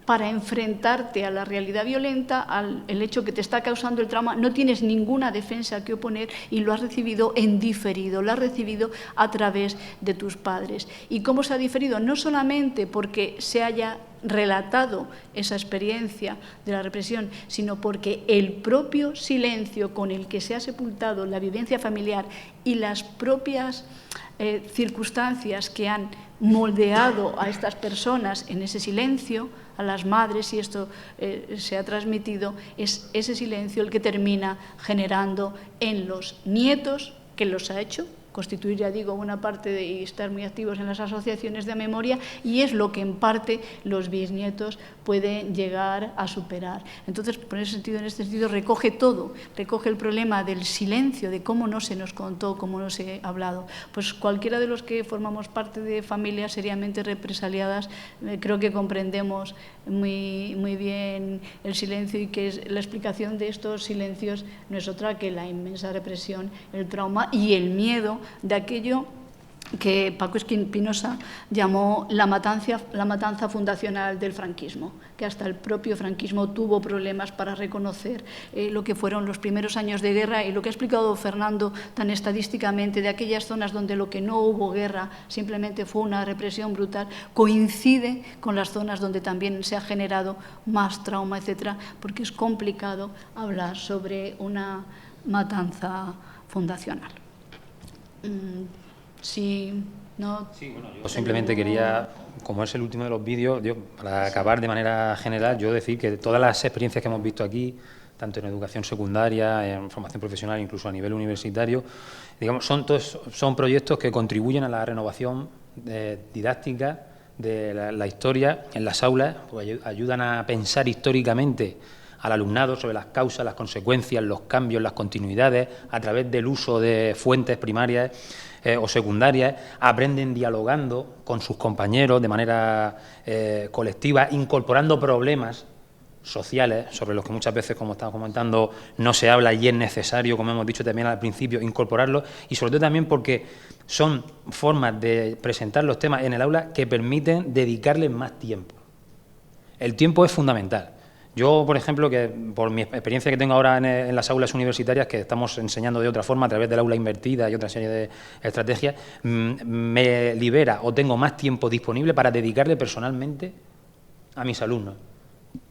para enfrentarte a la realidad violenta, al hecho que te está causando el trauma, no tienes ninguna defensa que oponer y lo has recibido en diferido, lo has recibido a través de tus padres. ¿Y cómo se ha diferido? No solamente porque se haya relatado esa experiencia de la represión, sino porque el propio silencio con el que se ha sepultado la vivencia familiar y las propias circunstancias que han moldeado a estas personas en ese silencio, a las madres, y esto se ha transmitido, es ese silencio el que termina generando en los nietos, que los ha hecho constituir, ya digo, una parte y estar muy activos en las asociaciones de memoria, y es lo que en parte los bisnietos pueden llegar a superar. Entonces, en este sentido, recoge todo, recoge el problema del silencio, de cómo no se nos contó, cómo no se ha hablado. Pues cualquiera de los que formamos parte de familias seriamente represaliadas, creo que comprendemos muy bien el silencio, y que la explicación de estos silencios no es otra que la inmensa represión, el trauma y el miedo de aquello que Paco Espinosa llamó la matanza fundacional del franquismo, que hasta el propio franquismo tuvo problemas para reconocer lo que fueron los primeros años de guerra, y lo que ha explicado Fernando tan estadísticamente de aquellas zonas donde lo que no hubo guerra simplemente fue una represión brutal, coincide con las zonas donde también se ha generado más trauma, etcétera, porque es complicado hablar sobre una matanza fundacional. Yo simplemente quería, como es el último de los vídeos, para acabar de manera general, yo decir que todas las experiencias que hemos visto aquí, tanto en educación secundaria, en formación profesional, incluso a nivel universitario, digamos, son proyectos que contribuyen a la renovación didáctica de la historia en las aulas, pues ayudan a pensar históricamente al alumnado sobre las causas, las consecuencias, los cambios, las continuidades, a través del uso de fuentes primarias o secundarias, aprenden dialogando con sus compañeros de manera colectiva, incorporando problemas sociales sobre los que muchas veces, como estamos comentando, no se habla, y es necesario, como hemos dicho también al principio, incorporarlos, y sobre todo también porque son formas de presentar los temas en el aula que permiten dedicarles más tiempo. El tiempo es fundamental. Yo, por ejemplo, que por mi experiencia que tengo ahora en las aulas universitarias, que estamos enseñando de otra forma a través del aula invertida y otra serie de estrategias, me libera o tengo más tiempo disponible para dedicarle personalmente a mis alumnos,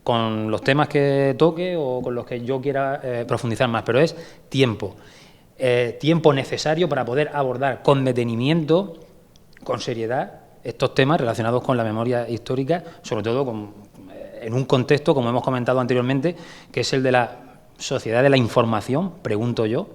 con los temas que toque o con los que yo quiera profundizar más, pero es tiempo. Tiempo necesario para poder abordar con detenimiento, con seriedad, estos temas relacionados con la memoria histórica, sobre todo en un contexto, como hemos comentado anteriormente, que es el de la sociedad de la información, pregunto yo,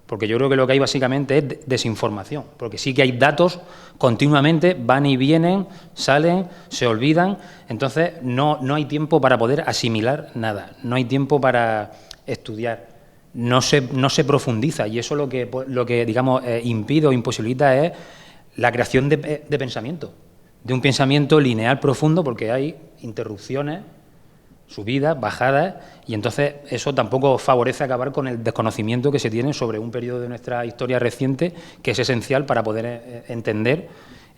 porque yo creo que lo que hay básicamente es desinformación, porque sí que hay datos continuamente, van y vienen, salen, se olvidan, entonces no hay tiempo para poder asimilar nada, no hay tiempo para estudiar, no se profundiza, y eso lo que digamos, impide o imposibilita es la creación de pensamiento, de un pensamiento lineal profundo, porque hay interrupciones, subidas, bajadas, y entonces eso tampoco favorece acabar con el desconocimiento que se tiene sobre un periodo de nuestra historia reciente que es esencial para poder entender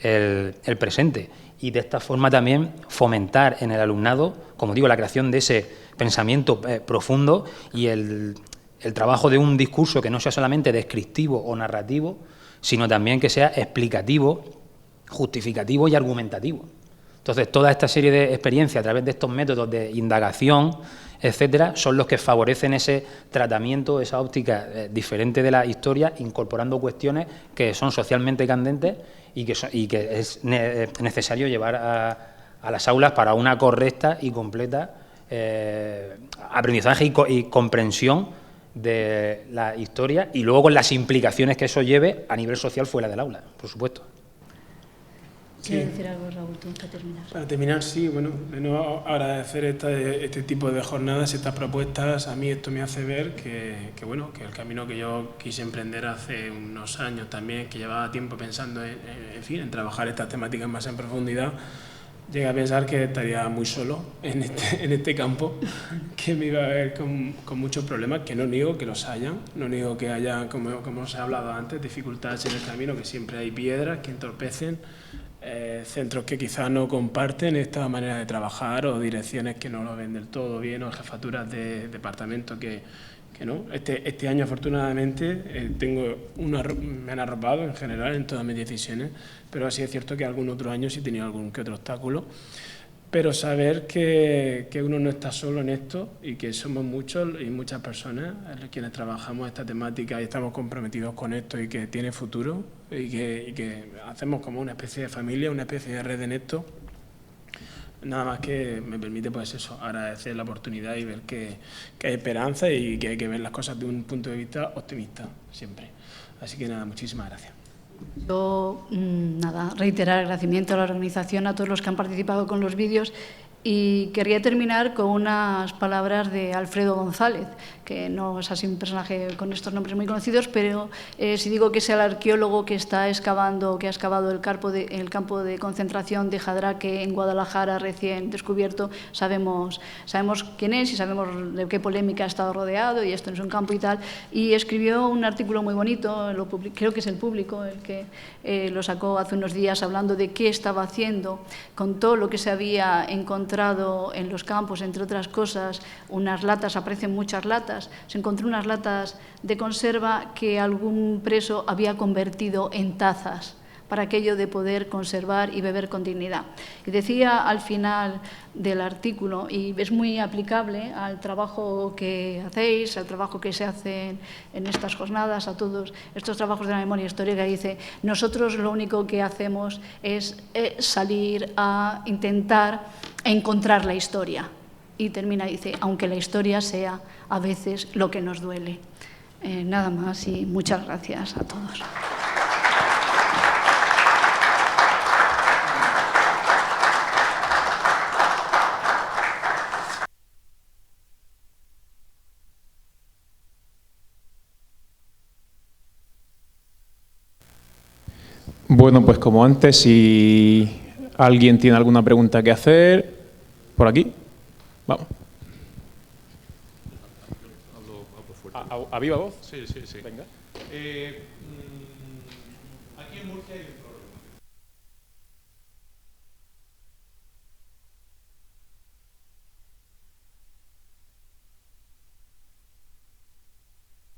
el presente, y de esta forma también fomentar en el alumnado, como digo, la creación de ese pensamiento profundo y el trabajo de un discurso que no sea solamente descriptivo o narrativo, sino también que sea explicativo, justificativo y argumentativo. Entonces, toda esta serie de experiencias a través de estos métodos de indagación, etcétera, son los que favorecen ese tratamiento, esa óptica diferente de la historia, incorporando cuestiones que son socialmente candentes y que es necesario llevar a las aulas para una correcta y completa aprendizaje y comprensión de la historia, y luego con las implicaciones que eso lleve a nivel social fuera del aula, por supuesto. ¿Quieres decir algo, Raúl, tú, para terminar? Para terminar, sí, bueno, agradecer este tipo de jornadas, estas propuestas. A mí esto me hace ver que el camino que yo quise emprender hace unos años también, que llevaba tiempo pensando en trabajar estas temáticas más en profundidad, llegué a pensar que estaría muy solo en este campo, que me iba a ver con muchos problemas, que no niego que los hayan, no niego que haya, como os he hablado antes, dificultades en el camino, que siempre hay piedras que entorpecen, centros que quizás no comparten esta manera de trabajar o direcciones que no lo ven del todo bien o jefaturas de departamento que no. Este año afortunadamente me han arropado en general en todas mis decisiones, pero así es cierto que algún otro año sí he tenido algún que otro obstáculo, pero saber que uno no está solo en esto y que somos muchos y muchas personas quienes trabajamos esta temática y estamos comprometidos con esto y que tiene futuro y que hacemos como una especie de familia, una especie de red en esto. Nada más que me permite, pues eso, agradecer la oportunidad y ver que hay esperanza y que hay que ver las cosas de un punto de vista optimista siempre. Así que nada, muchísimas gracias. Yo, nada, reiterar el agradecimiento a la organización, a todos los que han participado con los vídeos, y quería terminar con unas palabras de Alfredo González, que no es así un personaje con estos nombres muy conocidos, pero si digo que es el arqueólogo que está excavando, que ha excavado el campo de concentración de Jadraque en Guadalajara recién descubierto, sabemos quién es y sabemos de qué polémica ha estado rodeado, y esto no es un campo y tal, y escribió un artículo muy bonito, creo que es El Público el que lo sacó hace unos días, hablando de qué estaba haciendo con todo lo que se había encontrado en los campos, entre otras cosas, unas latas, aparecen muchas latas, se encontró unas latas de conserva que algún preso había convertido en tazas, para aquello de poder conservar y beber con dignidad. Y decía al final del artículo, y es muy aplicable al trabajo que hacéis, al trabajo que se hace en estas jornadas, a todos estos trabajos de la memoria histórica, dice, nosotros lo único que hacemos es salir a intentar encontrar la historia. Y termina, dice, aunque la historia sea a veces lo que nos duele. Nada más y muchas gracias a todos. Bueno, pues como antes, si alguien tiene alguna pregunta que hacer, por aquí, vamos. ¿A viva voz? Sí. Venga. Aquí en Murcia hay un problema.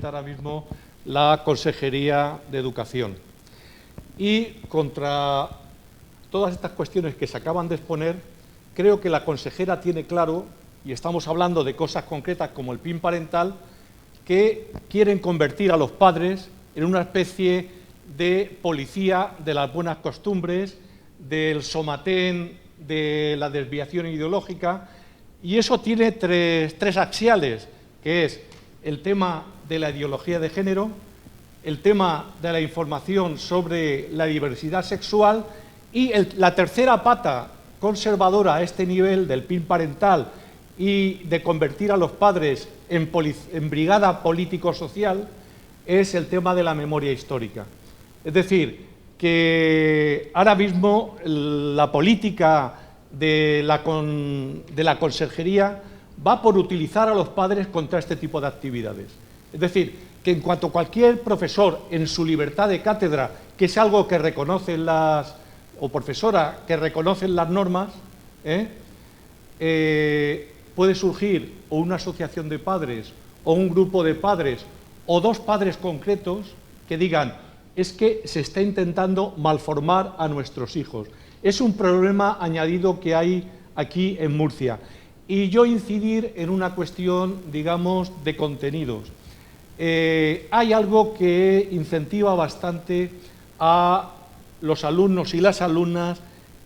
Ahora mismo la Consejería de Educación. Y contra todas estas cuestiones que se acaban de exponer, creo que la consejera tiene claro, y estamos hablando de cosas concretas como el PIN parental, que quieren convertir a los padres en una especie de policía de las buenas costumbres, del somatén, de la desviación ideológica, y eso tiene tres axiales, que es el tema de la ideología de género, el tema de la información sobre la diversidad sexual y la tercera pata conservadora a este nivel del PIN parental y de convertir a los padres en brigada político-social es el tema de la memoria histórica. Es decir, que ahora mismo la política de la Consejería va por utilizar a los padres contra este tipo de actividades. Es decir, que en cuanto cualquier profesor en su libertad de cátedra, que es algo que reconocen o profesora que reconocen las normas, puede surgir o una asociación de padres o un grupo de padres o dos padres concretos que digan es que se está intentando malformar a nuestros hijos. Es un problema añadido que hay aquí en Murcia. Y yo incidir en una cuestión, digamos, de contenidos. Hay algo que incentiva bastante a los alumnos y las alumnas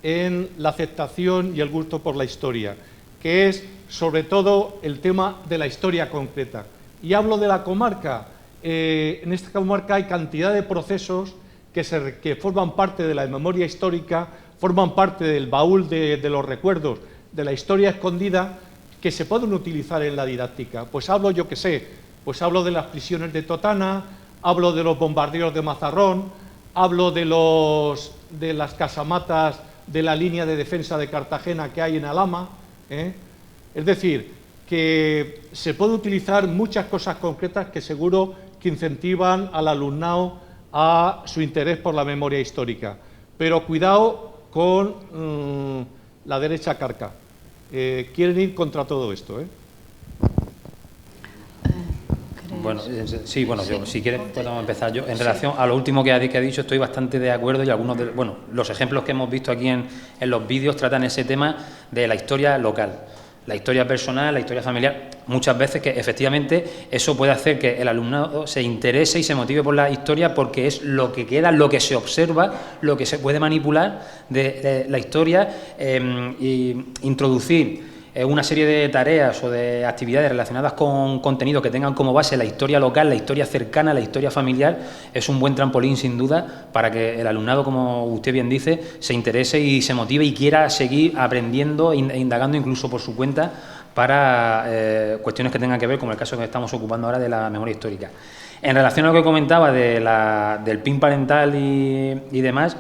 en la aceptación y el gusto por la historia, que es sobre todo el tema de la historia concreta. Y hablo de la comarca. En esta comarca hay cantidad de procesos que forman parte de la memoria histórica, forman parte del baúl de los recuerdos, de la historia escondida, que se pueden utilizar en la didáctica. Pues hablo, yo qué sé, pues hablo de las prisiones de Totana, hablo de los bombardeos de Mazarrón, hablo de las casamatas de la línea de defensa de Cartagena que hay en Alhama, Es decir, que se puede utilizar muchas cosas concretas que seguro que incentivan al alumnado a su interés por la memoria histórica. Pero cuidado con la derecha carca. Quieren ir contra todo esto, Bueno, sí, bueno, yo, si quieres podemos empezar yo. En relación a lo último que ha dicho, estoy bastante de acuerdo y algunos de, bueno, los ejemplos que hemos visto aquí en los vídeos tratan ese tema de la historia local, la historia personal, la historia familiar, muchas veces que efectivamente eso puede hacer que el alumnado se interese y se motive por la historia porque es lo que queda, lo que se observa, lo que se puede manipular de la historia y introducir una serie de tareas o de actividades relacionadas con contenidos que tengan como base la historia local, la historia cercana, la historia familiar, es un buen trampolín sin duda para que el alumnado, como usted bien dice, se interese y se motive y quiera seguir aprendiendo e indagando incluso por su cuenta para cuestiones que tengan que ver, como el caso que estamos ocupando ahora de la memoria histórica. En relación a lo que comentaba del PIN parental y demás,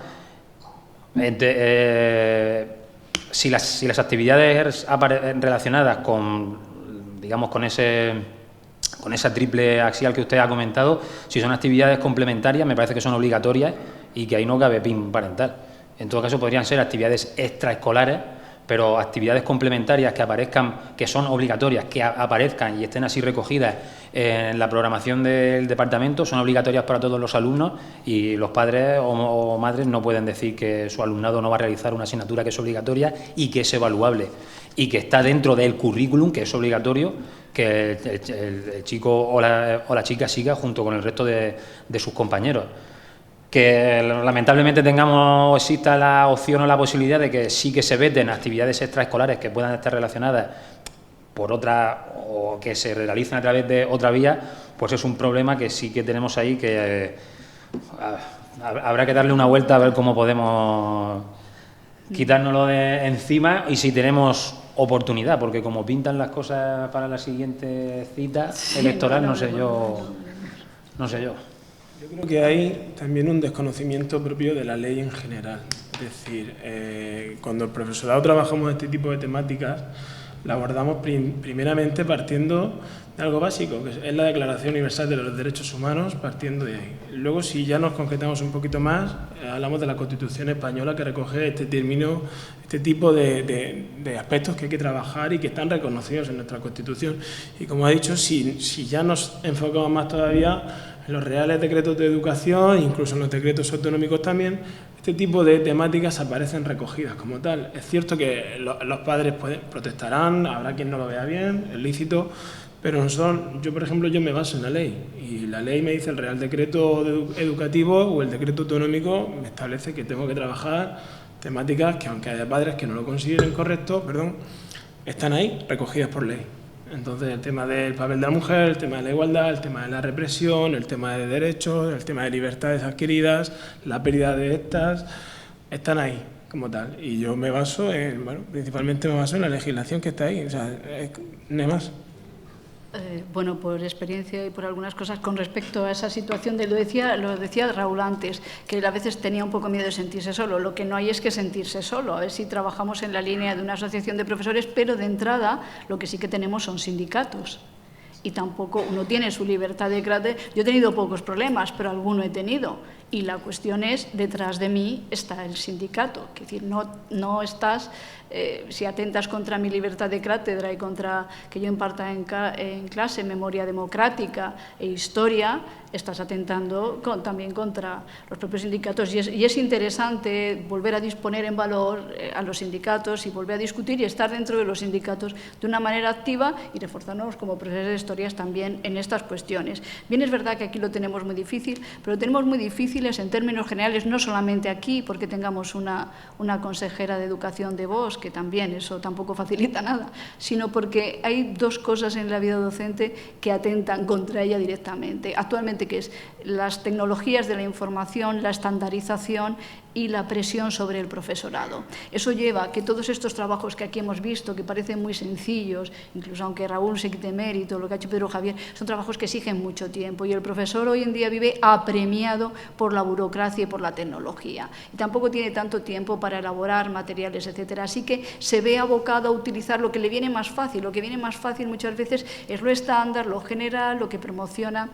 si las actividades relacionadas con, digamos, con esa triple axial que usted ha comentado, si son actividades complementarias, me parece que son obligatorias y que ahí no cabe PIN parental. En todo caso, podrían ser actividades extraescolares, pero actividades complementarias que aparezcan, que son obligatorias, que aparezcan y estén así recogidas en la programación del departamento, son obligatorias para todos los alumnos y los padres o madres no pueden decir que su alumnado no va a realizar una asignatura que es obligatoria y que es evaluable y que está dentro del currículum, que es obligatorio, que el chico o la chica siga junto con el resto de sus compañeros. Que lamentablemente exista la opción o la posibilidad de que sí que se veten actividades extraescolares que puedan estar relacionadas por otra o que se realicen a través de otra vía, pues es un problema que sí que tenemos ahí que habrá que darle una vuelta a ver cómo podemos quitárnoslo de encima y si tenemos oportunidad, porque como pintan las cosas para la siguiente cita electoral, no sé yo. Yo creo que hay también un desconocimiento propio de la ley en general. Es decir, cuando el profesorado trabajamos este tipo de temáticas, la abordamos primeramente partiendo de algo básico, que es la Declaración Universal de los Derechos Humanos, partiendo de ahí. Luego, si ya nos concretamos un poquito más, hablamos de la Constitución española, que recoge este tipo de aspectos que hay que trabajar y que están reconocidos en nuestra Constitución. Y como ha dicho, si ya nos enfocamos más todavía en los reales decretos de educación, incluso en los decretos autonómicos también, este tipo de temáticas aparecen recogidas como tal. Es cierto que los padres protestarán, habrá quien no lo vea bien, es lícito, pero yo, por ejemplo, me baso en la ley y la ley me dice el Real Decreto Educativo o el Decreto Autonómico me establece que tengo que trabajar temáticas que, aunque haya padres que no lo consideren correcto, están ahí recogidas por ley. Entonces, el tema del papel de la mujer, el tema de la igualdad, el tema de la represión, el tema de derechos, el tema de libertades adquiridas, la pérdida de estas, están ahí como tal. Y yo me baso principalmente me baso en la legislación que está ahí, o sea, no hay más. Bueno, por experiencia y por algunas cosas con respecto a esa situación, lo decía Raúl antes, que él a veces tenía un poco miedo de sentirse solo. Lo que no hay es que sentirse solo. A ver si trabajamos en la línea de una asociación de profesores, pero de entrada lo que sí que tenemos son sindicatos. Y tampoco uno tiene su libertad de carácter. Yo he tenido pocos problemas, pero alguno he tenido. Y la cuestión es, detrás de mí está el sindicato. Es decir, no estás, si atentas contra mi libertad de cátedra y contra que yo imparta en clase memoria democrática e historia, estás atentando también contra los propios sindicatos. Y es interesante volver a disponer en valor a los sindicatos y volver a discutir y estar dentro de los sindicatos de una manera activa y reforzarnos como profesores de historias también en estas cuestiones. Bien, es verdad que aquí lo tenemos muy difícil, pero lo tenemos muy difíciles en términos generales, no solamente aquí, porque tengamos una consejera de educación de voz, que también eso tampoco facilita nada, sino porque hay dos cosas en la vida docente que atentan contra ella directamente. Actualmente, que es las tecnologías de la información, la estandarización y la presión sobre el profesorado. Eso lleva a que todos estos trabajos que aquí hemos visto, que parecen muy sencillos, incluso aunque Raúl se quite mérito, lo que ha hecho Pedro Javier, son trabajos que exigen mucho tiempo y el profesor hoy en día vive apremiado por la burocracia y por la tecnología. Y tampoco tiene tanto tiempo para elaborar materiales, etcétera. Así que se ve abocado a utilizar lo que le viene más fácil. Lo que viene más fácil muchas veces es lo estándar, lo general, lo que promociona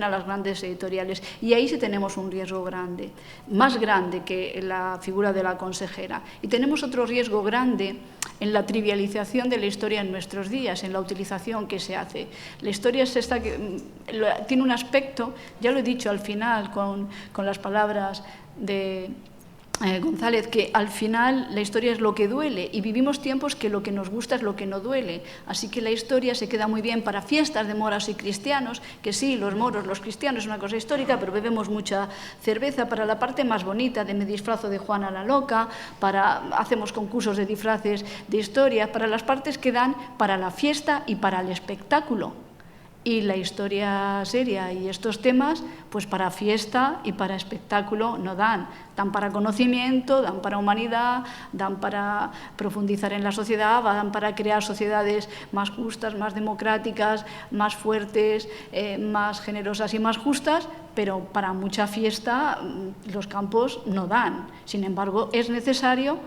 las grandes editoriales. Y ahí sí tenemos un riesgo grande, más grande que la figura de la consejera. Y tenemos otro riesgo grande en la trivialización de la historia en nuestros días, en la utilización que se hace. La historia es esta que tiene un aspecto, ya lo he dicho al final con las palabras de González, que al final la historia es lo que duele y vivimos tiempos que lo que nos gusta es lo que no duele. Así que la historia se queda muy bien para fiestas de moros y cristianos, que sí, los moros, los cristianos es una cosa histórica, pero bebemos mucha cerveza. Para la parte más bonita de me disfrazo de Juana la Loca, hacemos concursos de disfraces de historia, para las partes que dan para la fiesta y para el espectáculo. Y la historia seria y estos temas, pues para fiesta y para espectáculo no dan. Dan para conocimiento, dan para humanidad, dan para profundizar en la sociedad, dan para crear sociedades más justas, más democráticas, más fuertes, más generosas y más justas, pero para mucha fiesta los campos no dan. Sin embargo, es necesario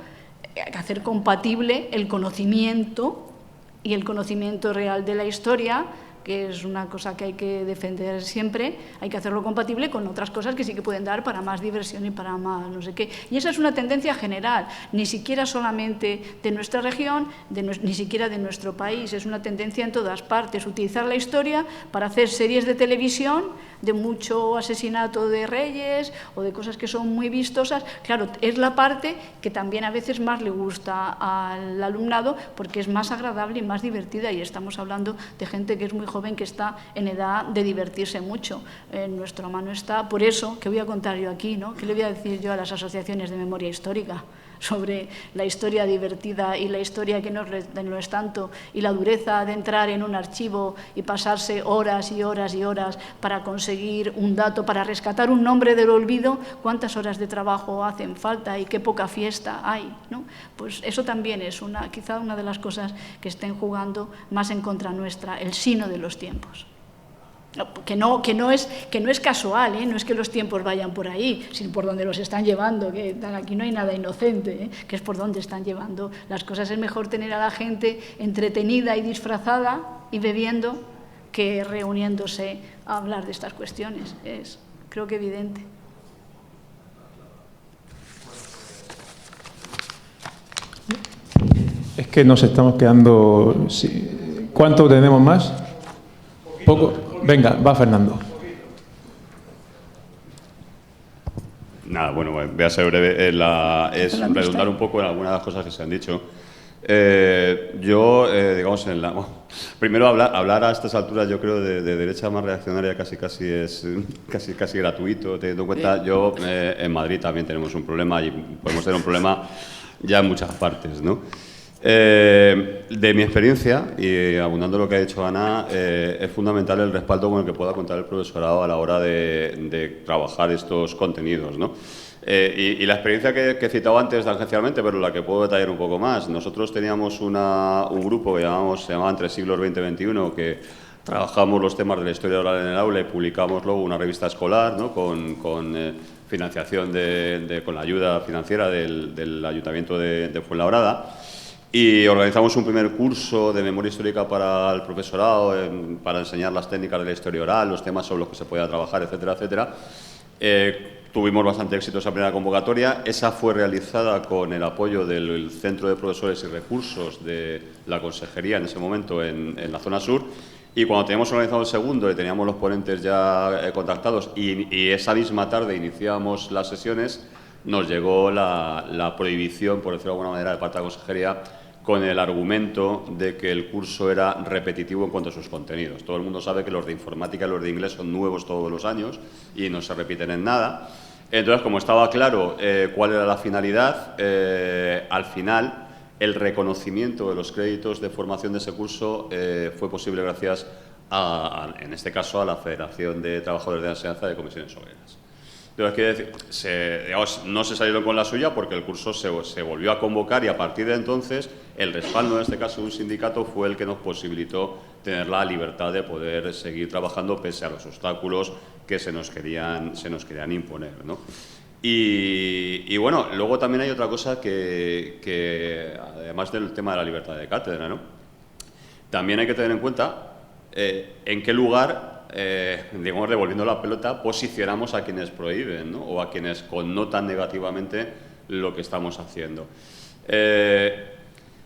hacer compatible el conocimiento y el conocimiento real de la historia, que es una cosa que hay que defender siempre, hay que hacerlo compatible con otras cosas que sí que pueden dar para más diversión y para más no sé qué. Y esa es una tendencia general, ni siquiera solamente de nuestra región, ni siquiera de nuestro país, es una tendencia en todas partes, utilizar la historia para hacer series de televisión de mucho asesinato de reyes o de cosas que son muy vistosas. Claro, es la parte que también a veces más le gusta al alumnado porque es más agradable y más divertida, y estamos hablando de gente que es muy joven, que está en edad de divertirse mucho. En nuestra mano está, por eso, ¿qué voy a contar yo aquí, no? ¿Qué le voy a decir yo a las asociaciones de memoria histórica sobre la historia divertida y la historia que no es tanto, y la dureza de entrar en un archivo y pasarse horas y horas y horas para conseguir un dato, para rescatar un nombre del olvido? ¿Cuántas horas de trabajo hacen falta y qué poca fiesta hay, ¿no? Pues eso también es quizá una de las cosas que estén jugando más en contra nuestra, el sino de los tiempos. Que no es casual, ¿eh? No es que los tiempos vayan por ahí, sino por donde los están llevando, que aquí no hay nada inocente, ¿eh? Que es por donde están llevando las cosas. Es mejor tener a la gente entretenida y disfrazada y bebiendo que reuniéndose a hablar de estas cuestiones. Es, creo que, evidente. Es que nos estamos quedando... ¿Cuánto tenemos más? ¿Poco? Venga, va Fernando. Nada, bueno, voy a ser breve. Es redundar un poco en algunas de las cosas que se han dicho. Digamos, primero hablar a estas alturas, yo creo, de derecha más reaccionaria casi es casi gratuito, teniendo en cuenta, yo en Madrid también tenemos un problema y podemos tener un problema ya en muchas partes, ¿no? De mi experiencia, y abundando lo que ha dicho Ana, es fundamental el respaldo con el que pueda contar el profesorado a la hora de trabajar estos contenidos, ¿no? Y la experiencia que he citado antes tangencialmente, pero la que puedo detallar un poco más. Nosotros teníamos un grupo que se llamaba Entre Siglos XX y XXI, que trabajamos los temas de la historia oral en el aula y publicamos luego una revista escolar, ¿no? con financiación con la ayuda financiera del Ayuntamiento de Fuenlabrada. Y organizamos un primer curso de memoria histórica para el profesorado, para enseñar las técnicas de la historia oral, los temas sobre los que se podía trabajar, etcétera, etcétera. Tuvimos bastante éxito esa primera convocatoria. Esa fue realizada con el apoyo del Centro de Profesores y Recursos de la Consejería en ese momento en la zona sur. Y cuando teníamos organizado el segundo y teníamos los ponentes ya contactados y esa misma tarde iniciábamos las sesiones, nos llegó la prohibición, por decirlo de alguna manera, de parte de la Consejería, con el argumento de que el curso era repetitivo en cuanto a sus contenidos. Todo el mundo sabe que los de informática y los de inglés son nuevos todos los años y no se repiten en nada. Entonces, como estaba claro cuál era la finalidad, al final el reconocimiento de los créditos de formación de ese curso fue posible gracias en este caso, a la Federación de Trabajadores de la Enseñanza de Comisiones Obreras. Entonces, quiere decir, no se salieron con la suya porque el curso se volvió a convocar y a partir de entonces el respaldo, en este caso de un sindicato, fue el que nos posibilitó tener la libertad de poder seguir trabajando pese a los obstáculos que se nos querían imponer, ¿no? Y bueno, luego también hay otra cosa que además del tema de la libertad de cátedra, ¿no? También hay que tener en cuenta en qué lugar, digamos, devolviendo la pelota, posicionamos a quienes prohíben, ¿no? O a quienes connotan negativamente lo que estamos haciendo.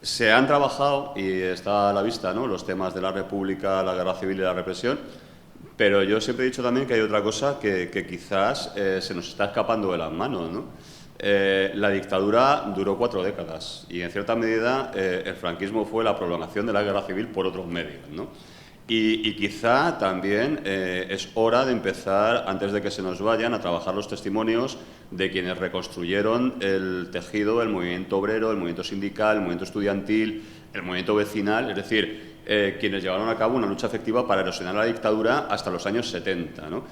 Se han trabajado, y está a la vista, ¿no?, los temas de la República, la Guerra Civil y la represión, pero yo siempre he dicho también que hay otra cosa que quizás se nos está escapando de las manos, ¿no? La dictadura duró 4 décadas y, en cierta medida, el franquismo fue la prolongación de la Guerra Civil por otros medios, ¿no? Y quizá también es hora de empezar, antes de que se nos vayan, a trabajar los testimonios de quienes reconstruyeron el tejido del movimiento obrero, el movimiento sindical, el movimiento estudiantil, el movimiento vecinal, es decir, quienes llevaron a cabo una lucha efectiva para erosionar la dictadura hasta los años 70, ¿no?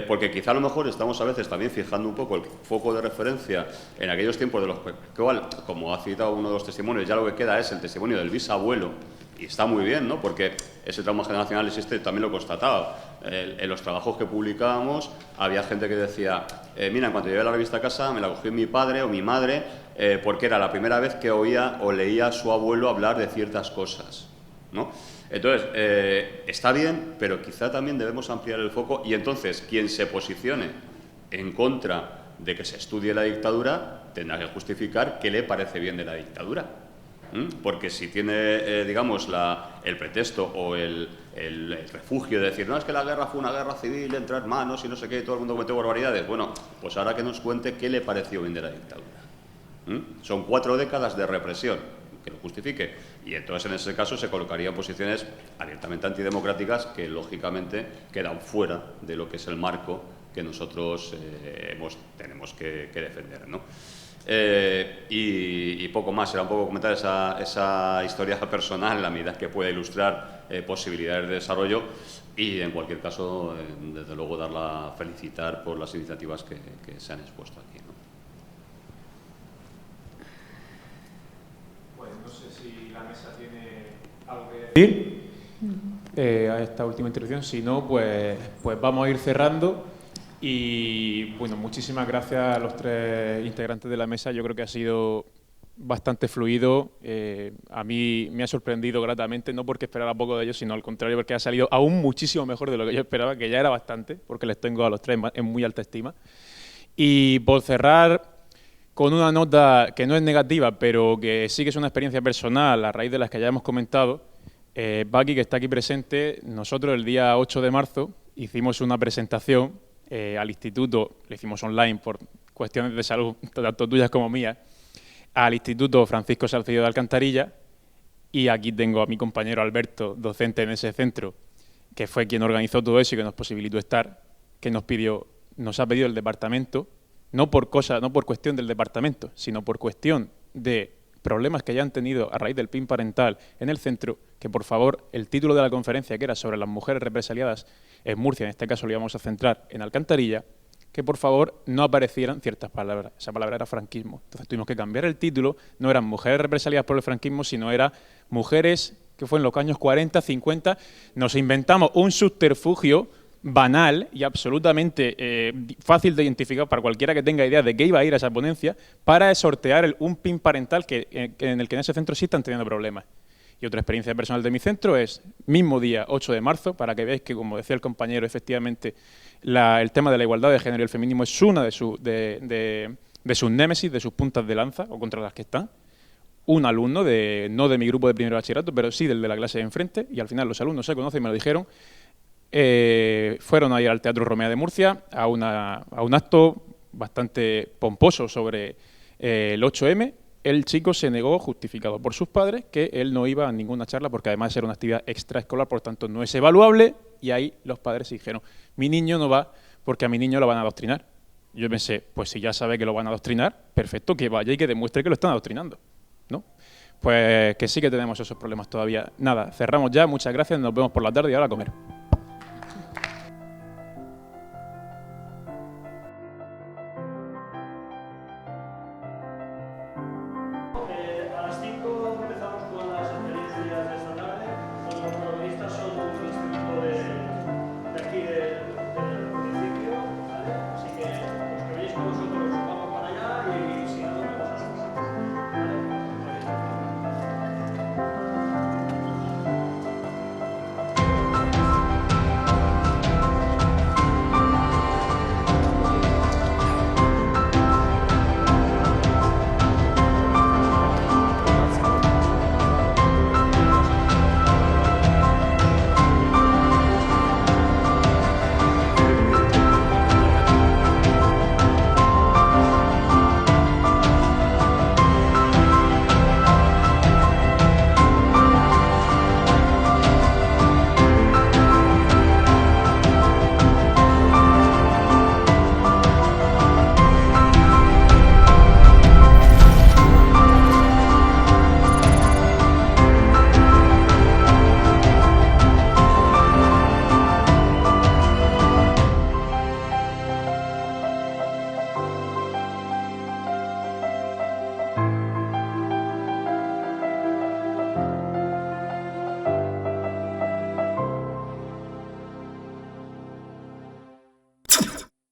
Porque quizá a lo mejor estamos a veces también fijando un poco el foco de referencia en aquellos tiempos de los que, como ha citado uno de los testimonios, ya lo que queda es el testimonio del bisabuelo, y está muy bien, ¿no?, porque ese trauma generacional existe, también lo he constatado. En los trabajos que publicábamos había gente que decía, mira, en cuanto llegué a la revista a casa me la cogió mi padre o mi madre porque era la primera vez que oía o leía a su abuelo hablar de ciertas cosas, ¿no? Entonces, está bien, pero quizá también debemos ampliar el foco y entonces quien se posicione en contra de que se estudie la dictadura tendrá que justificar qué le parece bien de la dictadura. Porque si tiene, digamos, el pretexto o el refugio de decir, no, es que la guerra fue una guerra civil entre hermanos y no sé qué, todo el mundo cometió barbaridades, bueno, pues ahora que nos cuente qué le pareció bien de la dictadura. Son 4 décadas de represión, que lo justifique. Y entonces, en ese caso, se colocaría en posiciones abiertamente antidemocráticas que, lógicamente, quedan fuera de lo que es el marco que nosotros tenemos que defender, ¿no? Y poco más, era un poco comentar esa historia personal en la medida que pueda ilustrar posibilidades de desarrollo y, en cualquier caso, desde luego, felicitar por las iniciativas que se han expuesto aquí, ¿no? Pues no sé si la mesa tiene algo que decir a esta última intervención, si no, pues vamos a ir cerrando. Y bueno, muchísimas gracias a los 3 integrantes de la mesa. Yo creo que ha sido bastante fluido. A mí me ha sorprendido gratamente, no porque esperaba poco de ellos, sino al contrario, porque ha salido aún muchísimo mejor de lo que yo esperaba, que ya era bastante, porque les tengo a los 3 en muy alta estima. Y por cerrar con una nota que no es negativa, pero que sí que es una experiencia personal a raíz de las que ya hemos comentado, Paqui, que está aquí presente, nosotros el día 8 de marzo hicimos una presentación al instituto, le hicimos online por cuestiones de salud, tanto tuyas como mías, al Instituto Francisco Salcedo de Alcantarilla, y aquí tengo a mi compañero Alberto, docente en ese centro, que fue quien organizó todo eso y que nos posibilitó estar, que nos ha pedido el departamento, no por cuestión del departamento, sino por cuestión de problemas que ya han tenido a raíz del PIN parental en el centro, que por favor el título de la conferencia, que era sobre las mujeres represaliadas en Murcia, en este caso lo íbamos a centrar en Alcantarilla, que por favor no aparecieran ciertas palabras. Esa palabra era franquismo. Entonces tuvimos que cambiar el título, no eran mujeres represaliadas por el franquismo, sino era mujeres que fue en los años 40, 50. Nos inventamos un subterfugio banal y absolutamente fácil de identificar para cualquiera que tenga idea de qué iba a ir a esa ponencia, para sortear un PIN parental en el que en ese centro sí están teniendo problemas. Y otra experiencia personal de mi centro es, mismo día, 8 de marzo, para que veáis que, como decía el compañero, efectivamente el tema de la igualdad de género y el feminismo es una de sus némesis, de sus puntas de lanza, o contra las que están. Un alumno, no de mi grupo de primero bachillerato, pero sí del de la clase de enfrente, y al final los alumnos se conocen y me lo dijeron, fueron a ir al Teatro Romea de Murcia a un acto bastante pomposo sobre el 8M. El chico se negó, justificado por sus padres, que él no iba a ninguna charla porque además era una actividad extraescolar, por tanto no es evaluable, y ahí los padres dijeron, mi niño no va porque a mi niño lo van a adoctrinar. Yo pensé, pues si ya sabe que lo van a adoctrinar, perfecto, que vaya y que demuestre que lo están adoctrinando, ¿no? Pues que sí que tenemos esos problemas todavía. Nada, cerramos ya, muchas gracias, nos vemos por la tarde y ahora a comer. vosotros.